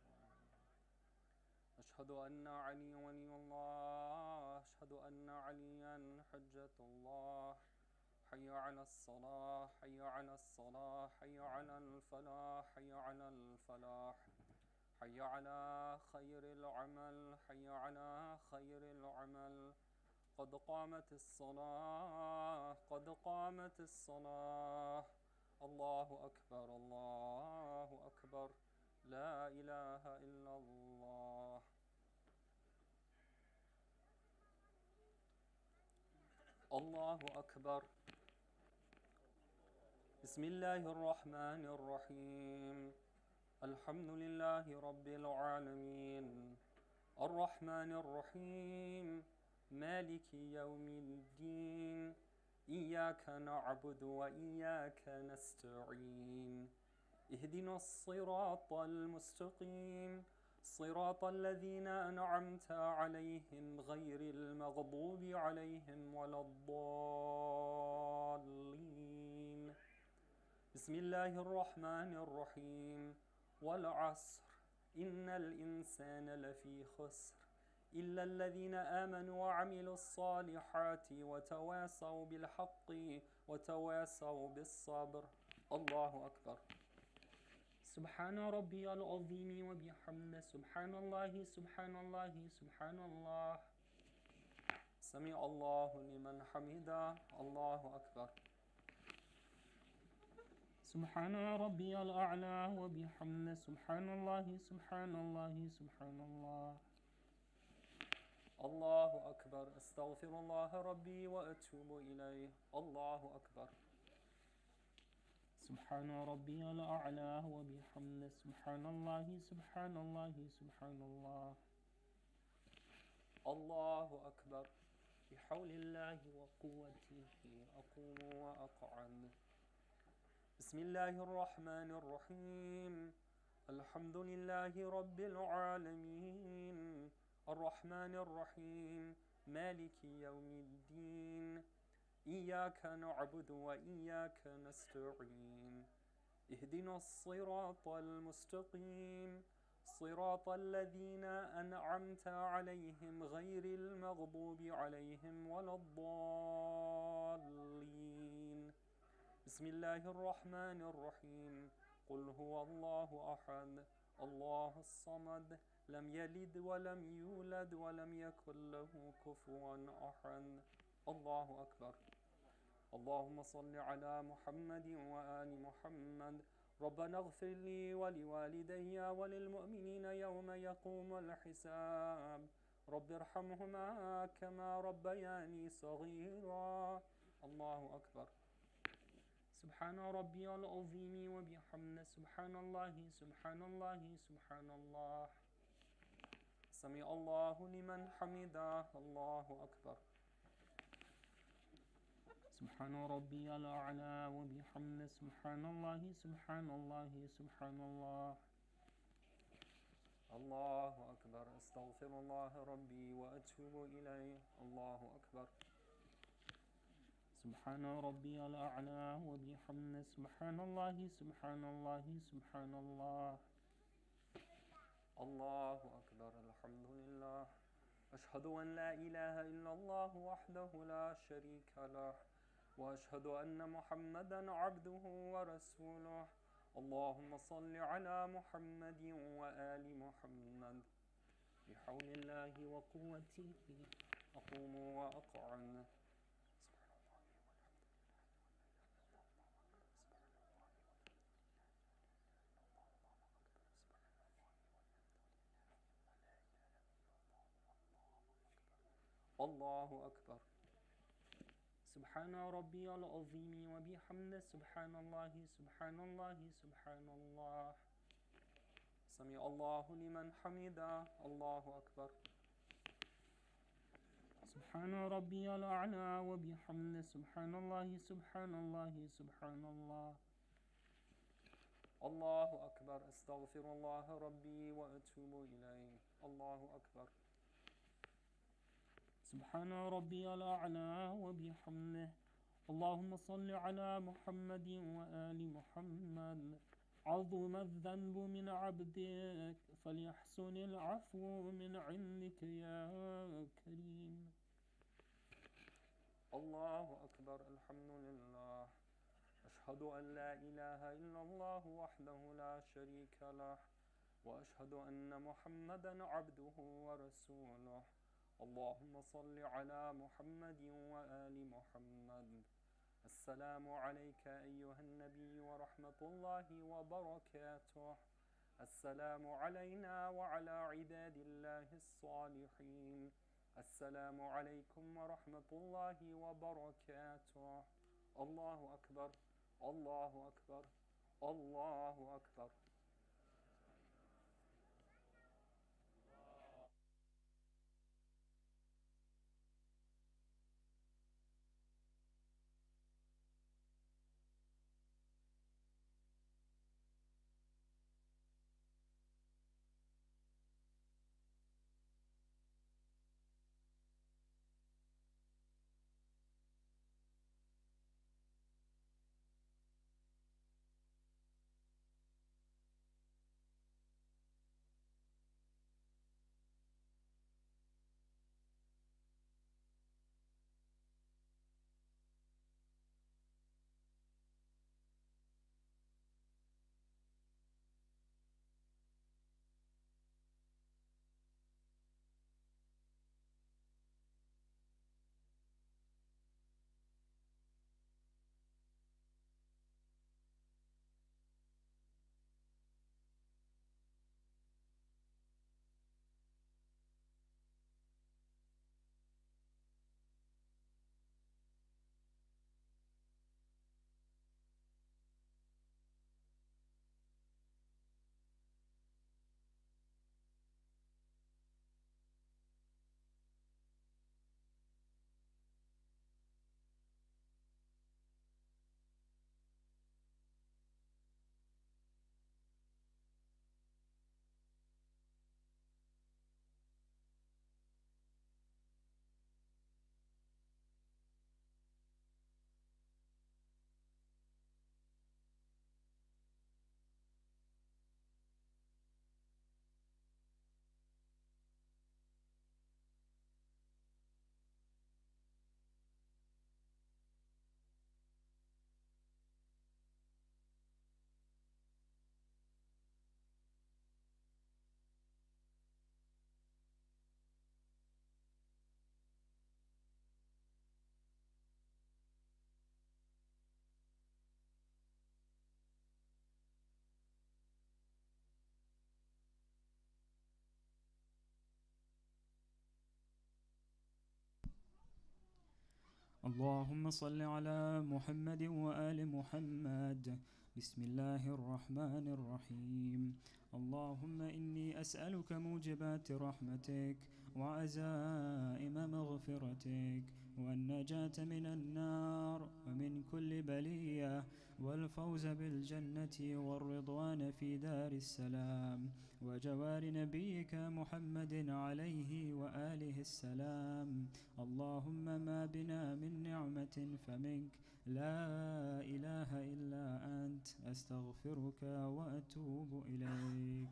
أشهد أن علي ولي الله. أشهد أن عليا حجة الله. حي على الصلاة حي على الصلاة حي على الفلاح حي على الفلاح حي على خير العمل حي على خير العمل. قد قامت الصلاة قد قامت الصلاة. الله أكبر الله أكبر. لا إله إلا الله. الله أكبر. بسم الله الرحمن الرحيم. الحمد لله رب العالمين الرحمن الرحيم مالك يوم الدين. إياك نعبد وإياك نستعين. اهدنا الصراط المستقيم صراط الذين أنعمت عليهم غير المغضوب عليهم ولا الضالين. بسم الله الرحمن الرحيم. والعصر إن الإنسان لفي خسر إلا الذين آمنوا وعملوا الصالحات وتواصوا بالحق وتواصوا بالصبر. الله أكبر. سبحان ربي العظيم وبحمده. سبحان الله سبحان الله سبحان الله. سمع الله لمن حمده. الله أكبر. سبحان ربي الأعلى وبحمده. سبحان الله سبحان الله سبحان الله. الله أكبر. أستغفر الله ربي وأتوب إليه. الله أكبر. سبحان ربي الأعلى وبحمده. سبحان الله سبحان الله سبحان الله. الله أكبر. بحول الله وقوته أقوم وأقعد. بسم الله الرحمن الرحيم. الحمد لله رب العالمين الرحمن الرحيم مالك يوم الدين. إياك نعبد وإياك نستعين. اهدنا الصراط المستقيم صراط الذين أنعمت عليهم غير المغضوب عليهم ولا الضالين. بسم الله الرحمن الرحيم. قل هو الله أحد الله الصمد لم يلد ولم يولد ولم يكن له كفوا أحد. الله أكبر. اللهم صل على محمد وآل محمد. ربنا اغفر لي ولوالدي وللمؤمنين يوم يقوم الحساب. رب ارحمهما كما ربياني صغيرا. الله أكبر. سبحان ربي العظيم وبحمده. سبحان الله سبحان الله سبحان الله. سمع الله لمن حمده. الله أكبر. سبحان ربي الأعلى وبحمده. سبحان الله سبحان الله سبحان الله. الله أكبر. أستغفر الله ربي وأتوب إليه. الله أكبر. سبحان ربي الأعلى وبحمده. سبحان الله سبحان الله سبحان الله. الله أكبر. الحمد لله. أشهد أن لا إله إلا الله وحده لا شريك له وأشهد أن محمدا عبده ورسوله. اللهم صل على محمد وآل محمد بعون الله وقوته أقوم وأقعد. الله أكبر. سبحان ربي العظيم وبحمده سبحان الله سبحان الله سبحان الله. سمع الله لمن حمده. الله أكبر. سبحان ربي الأعلى وبحمده سبحان الله سبحان الله سبحان الله. الله أكبر. أستغفر الله ربي وأتوب إليه. الله أكبر. سبحان ربي الأعلى وبحمده. اللهم صل على محمد وآل محمد. عظم الذنب من عبدك فليحسن العفو من عندك يا كريم. الله أكبر. الحمد لله. أشهد أن لا إله إلا الله وحده لا شريك له وأشهد أن محمدا عبده ورسوله. اللهم صل على محمد وآل محمد. السلام عليك أيها النبي ورحمة الله وبركاته. السلام علينا وعلى عباد الله الصالحين. السلام عليكم ورحمة الله وبركاته. الله أكبر. الله أكبر. الله أكبر. اللهم صل على محمد وآل محمد. بسم الله الرحمن الرحيم. اللهم إني أسألك موجبات رحمتك وعزائم مغفرتك والنجاة من النار ومن كل بلية والفوز بالجنة والرضوان في دار السلام وجوار نبيك محمد عليه وآله السلام. اللهم ما بنا من نعمة فمنك لا إله إلا أنت. أستغفرك وأتوب إليك.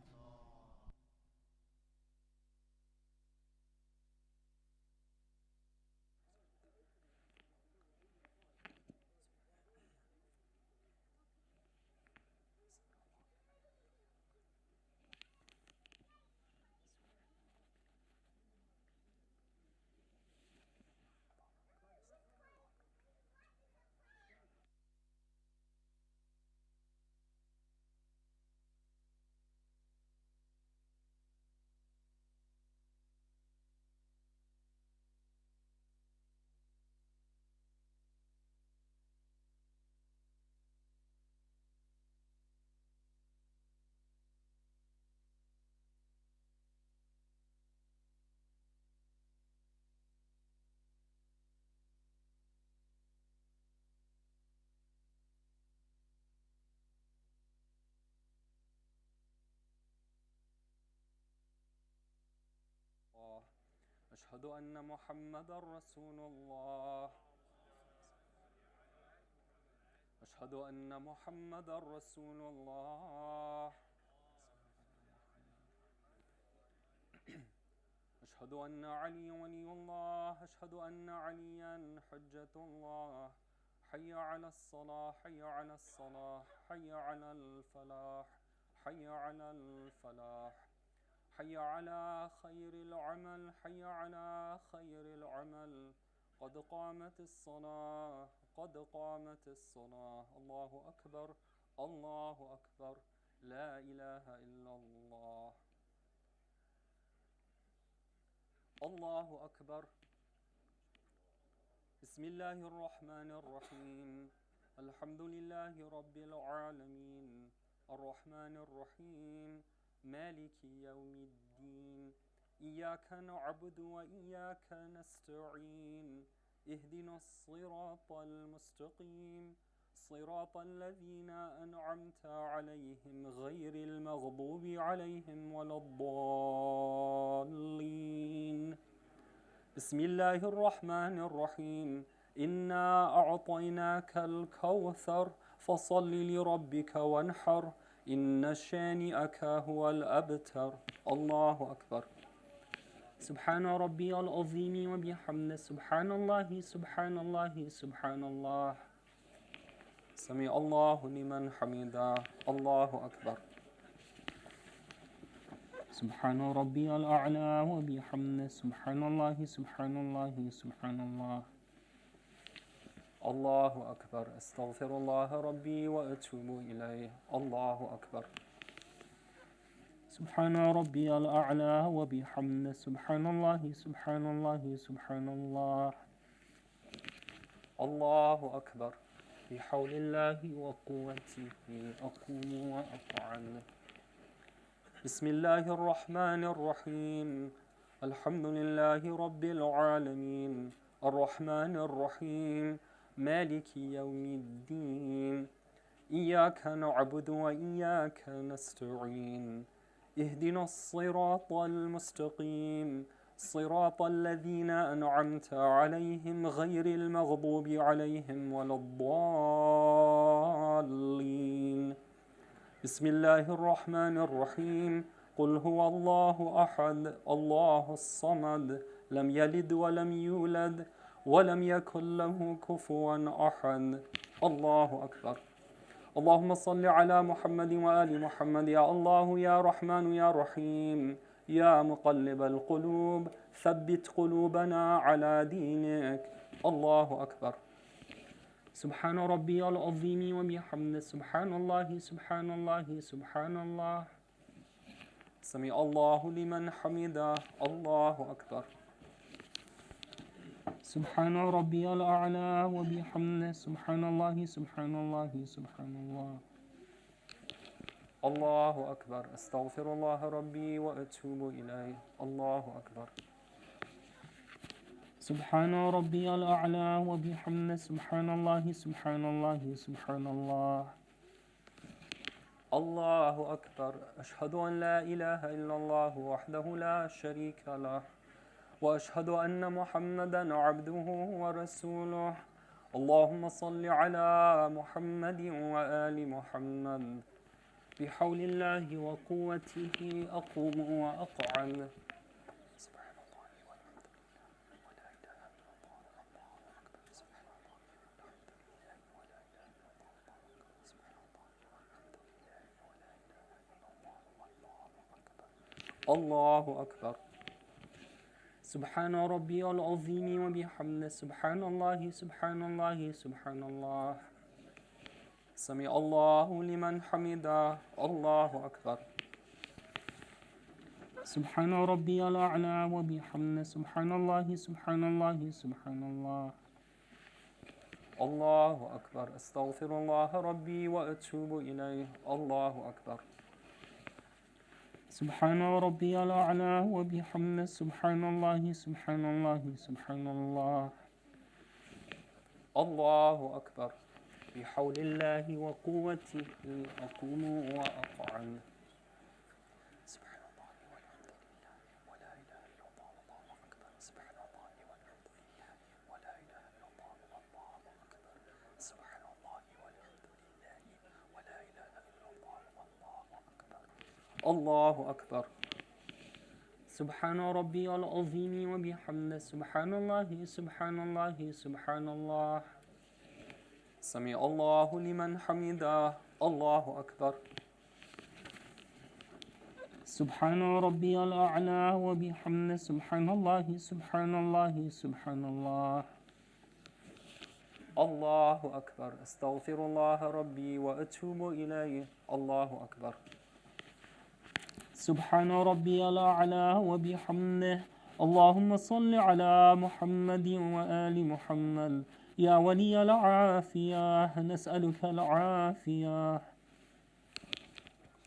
أشهد أن محمدا رسول الله. أشهد أن محمدا رسول الله. أشهد أن علي ولي الله. أشهد أن عليا حجة الله. حي على الصلاة، حي على الصلاة، حي على الفلاح، حي على الفلاح، حي على خير العمل، حي على خير العمل. قد قامت الصلاة، قد قامت الصلاة. الله أكبر، الله أكبر، لا إله إلا الله. الله أكبر. بسم الله الرحمن الرحيم. الحمد لله رب العالمين، الرحمن الرحيم، مالك يوم الدين. إياك نعبد وإياك نستعين. اهدنا الصراط المستقيم، صراط الذين أنعمت عليهم غير المغضوب عليهم ولا الضالين. بسم الله الرحمن الرحيم. إنا أعطيناك الكوثر فصل لربك وانحر إن شانئك هو الأبتر. الله أكبر. سبحان ربي العظيم وبحمده. سبحان الله، سبحان الله، سبحان الله. سمع الله لمن حمده. الله أكبر. سبحان ربي الأعلى وبحمده. سبحان الله، سبحان الله، سبحان الله. الله أكبر. أستغفر الله ربي وأتوب إليه. الله أكبر. سبحان ربي الأعلى وبحمده. سبحان الله، سبحان الله، سبحان الله. الله أكبر. بحول الله وقوته أقوم وأقعد. بسم الله الرحمن الرحيم. الحمد لله رب العالمين، الرحمن الرحيم، مالك يوم الدين. إياك نعبد وإياك نستعين. اهدنا الصراط المستقيم، صراط الذين أنعمت عليهم غير المغضوب عليهم ولا الضالين. بسم الله الرحمن الرحيم. قل هو الله أحد، الله الصمد، لم يلد ولم يولد ولم يكن له كفوا أحد. الله أكبر. اللهم صل على محمد وآل محمد. يا الله يا رحمن يا رحيم، يا مقلب القلوب ثبت قلوبنا على دينك. الله أكبر. سبحان ربي العظيم وبحمده. سبحان الله، سبحان الله، سبحان الله. سمع الله لمن حمده. الله أكبر. سبحان ربي الأعلى وبحمده. سبحان الله، سبحان الله، سبحان الله. الله أكبر. أستغفر الله ربي وأتوب إليه. الله أكبر. سبحان ربي الأعلى وبحمده. سبحان الله، سبحان الله، سبحان الله. الله أكبر. أشهد أن لا إله إلا الله وحده لا شريك له، وأشهد أن محمدا عبده ورسوله. اللهم صل على محمد وآل محمد. بحول الله وقوته أقوم وأقعد. الله أكبر. سبحان ربي العظيم وبحمده. سبحان الله، سبحان الله، سبحان الله. سمع الله لمن حمده. الله أكبر. سبحان ربي الأعلى وبحمده. سبحان الله، سبحان الله، سبحان الله. الله أكبر. أستغفر الله ربي وأتوب إليه. الله أكبر. سبحان ربي الأعلى وبحمده. سبحان الله، سبحان الله، سبحان الله. الله أكبر. بحول الله وقوته أقوم وأقعد. سبحان الله والحمد لله ولا إله إلا الله والله أكبر. الله أكبر. سبحان ربي العظيم وبحمده سبحان الله سبحان الله سبحان الله. سمع الله لمن حمده الله أكبر. سبحان ربي الأعلى وبحمده سبحان الله سبحان الله سبحان الله. الله أكبر. أستغفر الله ربي وأتوب إليه الله أكبر. سبحان ربي الأعلى وبحمده. اللهم صل على محمد وآل محمد. يا ولي العافية نسألك العافية.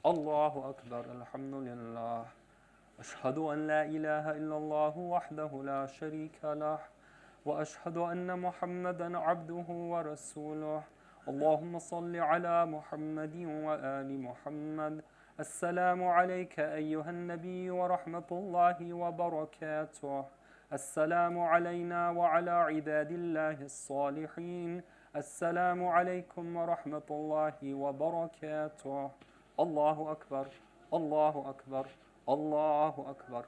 الله أكبر. الحمد لله. أشهد أن لا إله إلا الله وحده لا شريك له وأشهد أن محمدا عبده ورسوله. اللهم صل على محمد وآل محمد. السلام عليك أيها النبي ورحمة الله وبركاته. السلام علينا وعلى عباد الله الصالحين. السلام عليكم ورحمة الله وبركاته. الله أكبر الله أكبر الله أكبر.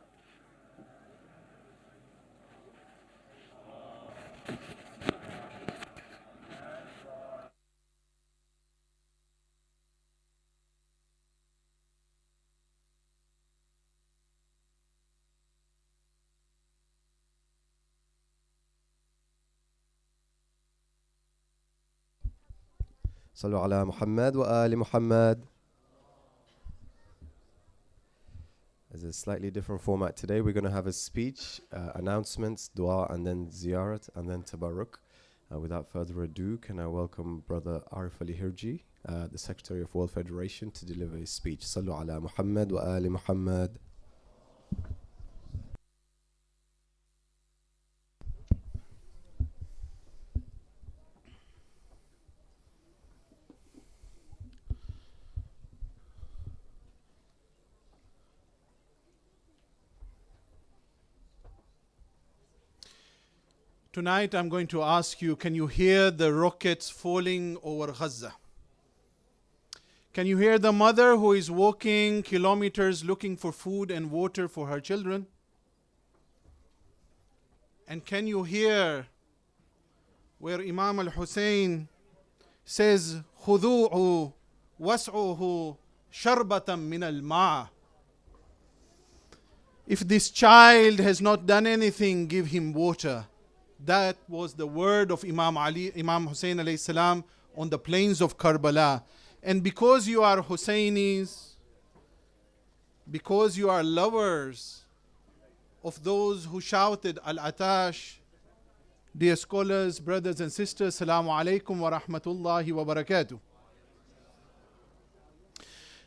صلوا على محمد وآل محمد. As a slightly different format today, we're going to have a speech, announcements, dua, and then ziyarat, and then tabarruk. Without further ado, can I welcome Brother Arif Ali Hirji, the Secretary of World Federation, to deliver his speech. Sallu ala Muhammad wa ali Muhammad. Tonight I'm going to ask you, can you hear the rockets falling over Gaza? Can you hear the mother who is walking kilometers looking for food and water for her children? And can you hear where Imam al-Hussein says, خُذُوعُ وَاسْعُهُ شَرْبَةً مِّنَ الْمَاءِ. If this child has not done anything, give him water. That was the word of Imam Hussein alayhi salam on the plains of Karbala. And because you are Hussainis, because you are lovers of those who shouted Al-Atash, dear scholars, brothers and sisters, Assalamu alaikum wa rahmatullahi wa barakatuh.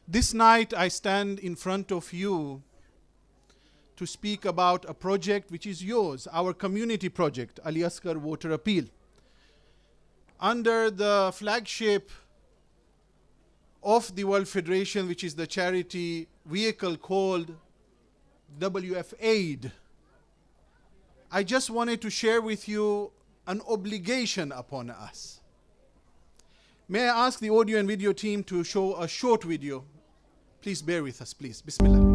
This night I stand in front of you to speak about a project which is yours, our community project, Ali Asghar Water Appeal. Under the flagship of the World Federation, which is the charity vehicle called WF Aid, I just wanted to share with you an obligation upon us. May I ask the audio and video team to show a short video? Please bear with us, please. Bismillah.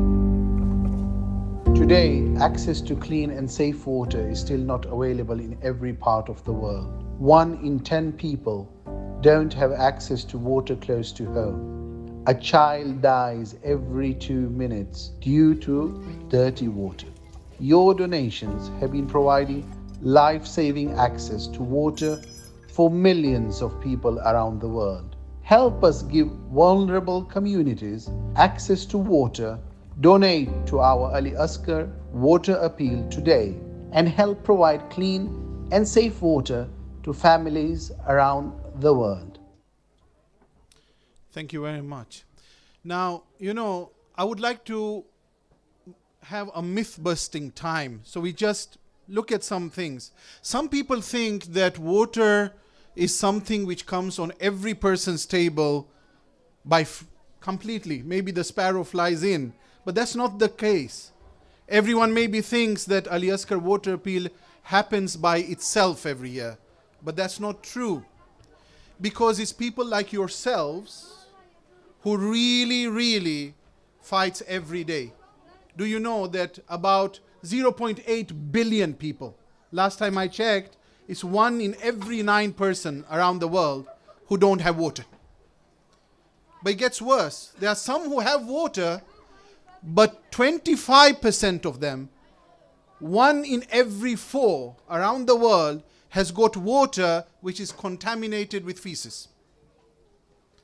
Today, access to clean and safe water is still not available in every part of the world. 1 in 10 people don't have access to water close to home. A child dies every 2 minutes due to dirty water. Your donations have been providing life-saving access to water for millions of people around the world. Help us give vulnerable communities access to water. Donate to our Ali Asghar Water Appeal today and help provide clean and safe water to families around the world. Thank you very much. Now, I would like to have a myth-busting time. So we just look at some things. Some people think that water is something which comes on every person's table completely. Maybe the sparrow flies in. But that's not the case. Everyone maybe thinks that Ali Asghar Water Appeal happens by itself every year. But that's not true. Because it's people like yourselves who really fights every day. Do you know that about 0.8 billion people, last time I checked, it's 1 in every 9 person around the world who don't have water. But it gets worse. There are some who have water, but 25% of them, 1 in every 4 around the world, has got water which is contaminated with feces.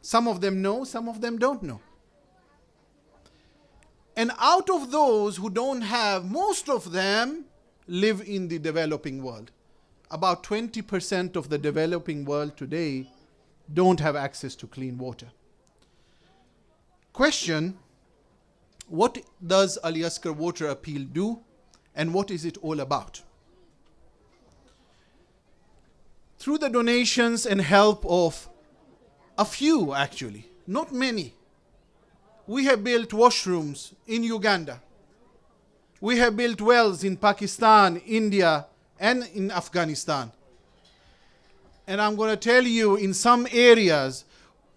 Some of them know, some of them don't know. And out of those who don't have, most of them live in the developing world. About 20% of the developing world today don't have access to clean water. Question: what does Al Yaskar Water Appeal do, and what is it all about? Through the donations and help of a few, actually, not many, we have built washrooms in Uganda. We have built wells in Pakistan, India, and in Afghanistan. And I'm going to tell you, in some areas,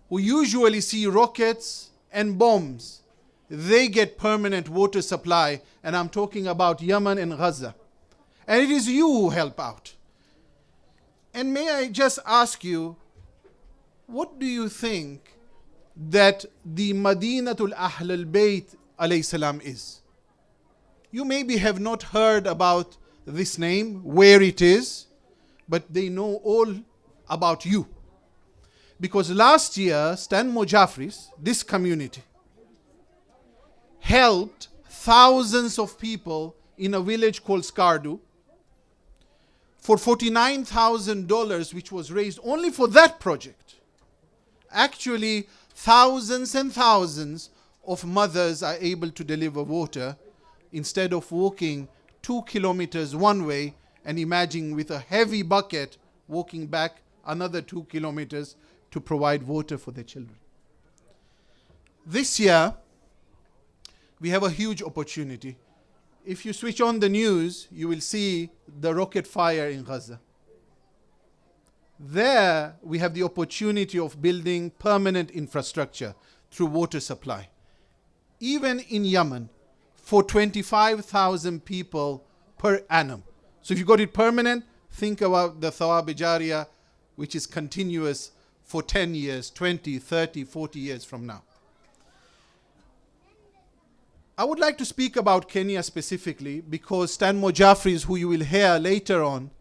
we usually see rockets and bombs. They get permanent water supply, and I'm talking about Yemen and Gaza. And it is you who help out. And may I just ask you, what do you think that the Madinatul Ahl al-Bayt alayhi salam is? You maybe have not heard about this name, where it is, but they know all about you. Because last year, Stanmore Jaffrey's, this community, helped thousands of people in a village called Skardu for $49,000, which was raised only for that project. Actually, thousands and thousands of mothers are able to deliver water instead of walking 2 kilometers one way and imagine with a heavy bucket walking back another 2 kilometers to provide water for their children. This year, we have a huge opportunity. If you switch on the news, you will see the rocket fire in Gaza. There, we have the opportunity of building permanent infrastructure through water supply. Even in Yemen, for 25,000 people per annum. So if you got it permanent, think about the Thawab Jariyah, which is continuous for 10 years, 20, 30, 40 years from now. I would like to speak about Kenya specifically because Stanmore Jaffrey's, who you will hear later on,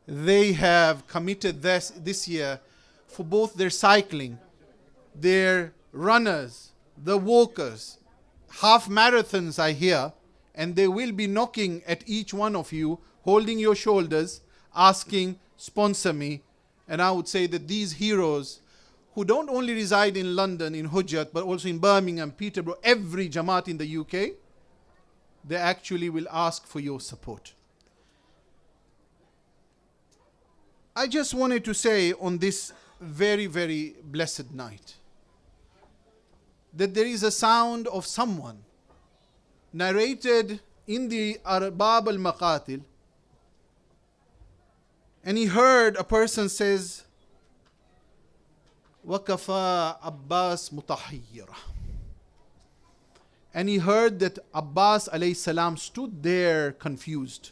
they have committed this year for both their cycling, their runners, the walkers, half marathons I hear, and they will be knocking at each one of you, holding your shoulders, asking, sponsor me. And I would say that these heroes, who don't only reside in London, in Hujjat, but also in Birmingham, Peterborough, every Jamaat in the UK, they actually will ask for your support. I just wanted to say on this very, very blessed night that there is a sound of someone narrated in the Arbab al-Maqatil, and he heard a person says, وَكَفَى Abbas مُتَحِيِّرًا. And he heard that Abbas alayhi salam stood there confused.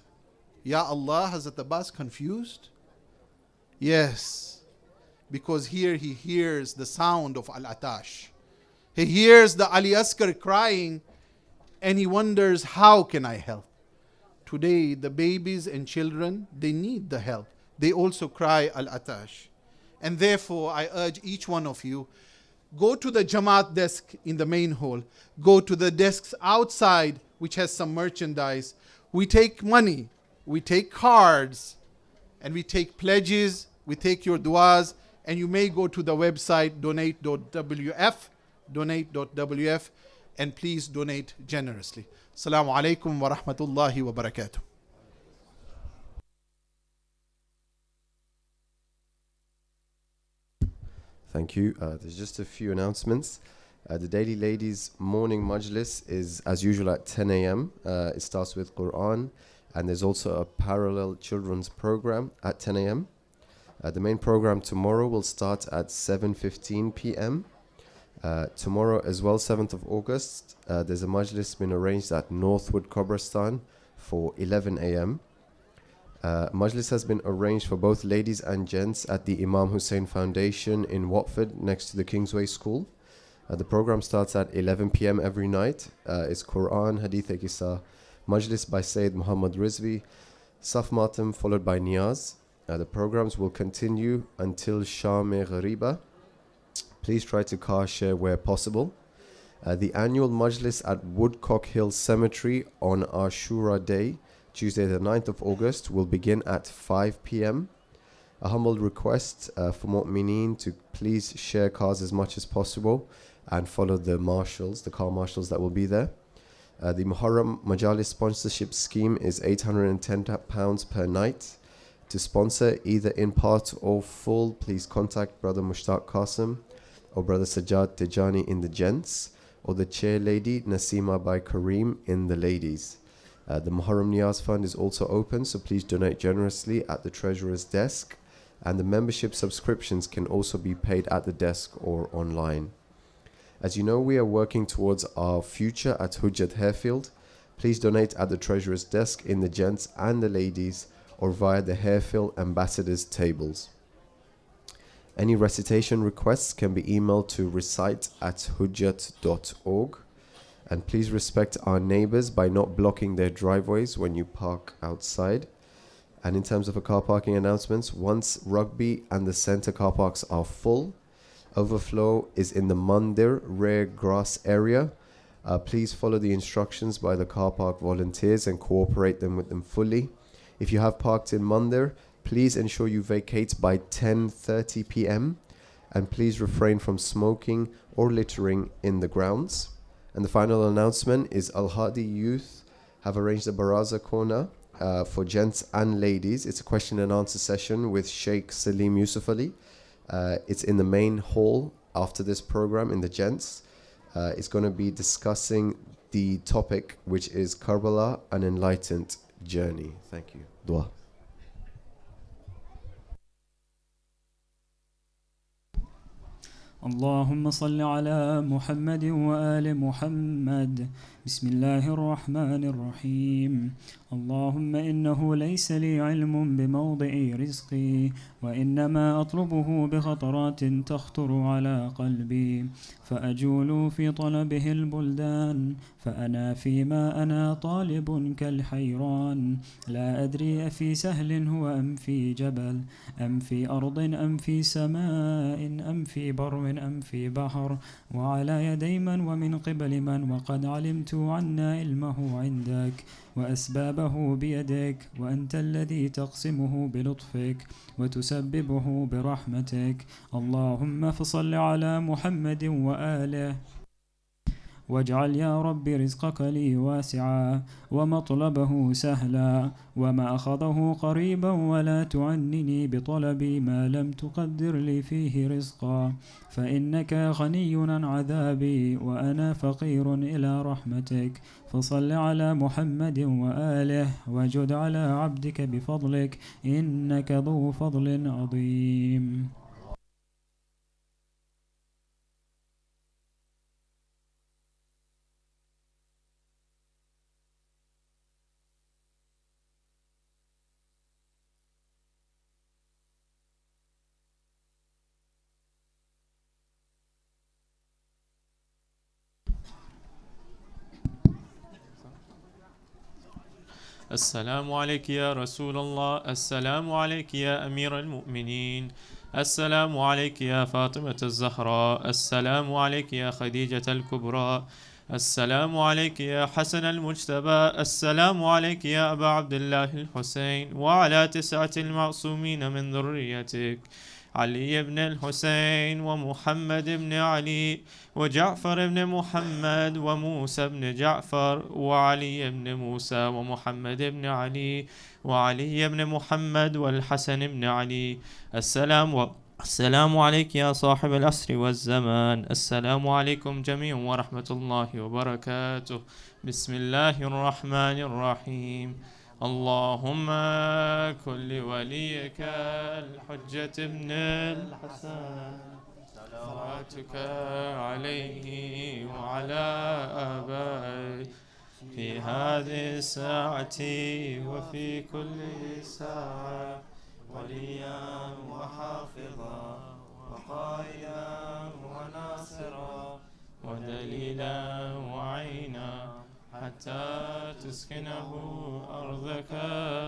Ya Allah, Hazrat Abbas confused? Yes, because here he hears the sound of Al-Atash. He hears the Ali Askar crying, and he wonders, how can I help? Today, the babies and children, they need the help. They also cry Al-Atash. And therefore, I urge each one of you, go to the Jamaat desk in the main hall. Go to the desks outside, which has some merchandise. We take money, we take cards, and we take pledges, we take your du'as, and you may go to the website donate.wf, and please donate generously. Assalamu alaikum wa rahmatullahi wa barakatuh. Thank you. There's just a few announcements. The Daily Ladies Morning Majlis is as usual at 10 a.m. It starts with Quran, and there's also a parallel children's program at 10 a.m. The main program tomorrow will start at 7:15 p.m. Tomorrow as well, 7th of August, there's a majlis been arranged at Northwood Qabristan for 11 a.m. Majlis has been arranged for both ladies and gents at the Imam Hussein Foundation in Watford next to the Kingsway School. The program starts at 11 p.m. every night. It's Quran, Hadith Qissa, Majlis by Sayyid Muhammad Rizvi, Saf Matam followed by Niyaz. The programs will continue until Sham-e Ghariba. Please try to car share where possible. The annual Majlis at Woodcock Hill Cemetery on Ashura Day, Tuesday the 9th of August, will begin at 5 p.m. A humble request for Mu'mineen to please share cars as much as possible and follow the marshals, the car marshals that will be there. The Muharram Majalis sponsorship scheme is £810 per night. To sponsor either in part or full, please contact Brother Mushtaq Qasim or Brother Sajjad Tijani in the gents, or the chair lady Nasima by Kareem in the ladies. The Muharram Niyaz Fund is also open, so please donate generously at the Treasurer's desk, and the membership subscriptions can also be paid at the desk or online. As you know, we are working towards our future at Hujjat Hairfield. Please donate at the Treasurer's desk in the gents and the ladies, or via the Hairfield Ambassadors tables. Any recitation requests can be emailed to recite@hujjat.org. And please respect our neighbors by not blocking their driveways when you park outside. And in terms of a car parking announcements, once Rugby and the center car parks are full, overflow is in the Mandir rear grass area. Please follow the instructions by the car park volunteers and cooperate with them fully. If you have parked in Mandir, please ensure you vacate by 10:30 p.m. and please refrain from smoking or littering in the grounds. And the final announcement is Al-Hadi Youth have arranged a Baraza corner for gents and ladies. It's a question and answer session with Sheikh Salim Yusufali. It's in the main hall after this program in the gents. It's going to be discussing the topic, which is Karbala, an enlightened journey. Thank you. Dua. اللهم صل على محمد وآل محمد. بسم الله الرحمن الرحيم. اللهم إنه ليس لي علم بموضع رزقي، وإنما أطلبه بخطرات تخطر على قلبي، فأجول في طلبه البلدان، فأنا فيما أنا طالب كالحيران، لا أدري أفي سهل هو أم في جبل، أم في أرض أم في سماء، أم في بر أم في بحر، وعلى يدي من ومن قبل من، وقد علمت عنا علمه عندك وأسبابه بيدك، وأنت الذي تقسمه بلطفك وتسببه برحمتك. اللهم فصل على محمد وآله، واجعل يا رب رزقك لي واسعا، ومطلبه سهلا، ومأخذه قريبا، ولا تعنني بطلبي ما لم تقدر لي فيه رزقا، فإنك غني عن عذابي وأنا فقير إلى رحمتك. فصل على محمد وآله، وجد على عبدك بفضلك، إنك ذو فضل عظيم. السلام عليك يا رسول الله، السلام عليك يا أمير المؤمنين، السلام عليك يا فاطمة الزهراء، السلام عليك يا خديجة الكبرى، السلام عليك يا حسن المجتبى، السلام عليك يا أبا عبد الله الحسين، وعلى 9 المعصومين من ذريتك، علي بن الحسين ومحمد بن علي وجعفر بن محمد وموسى بن جعفر وعلي بن موسى ومحمد بن علي وعلي بن محمد والحسن بن علي. السلام عليك يا صاحب العصر والزمان، السلام عليكم جميعا ورحمة الله وبركاته. بسم الله الرحمن الرحيم. اللهم كن لوليك الحجة ابن الحسن صلواتك عليه وعلى آبائه في هذه الساعة وفي كل ساعة وليا وحافظا وقائدا وناصرا ودليلا وعينا حتى تسكنه أرضك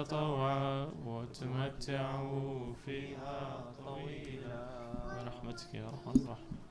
طوعا وتمتعه فيها طويلا برحمتك يا أرحم الراحمين.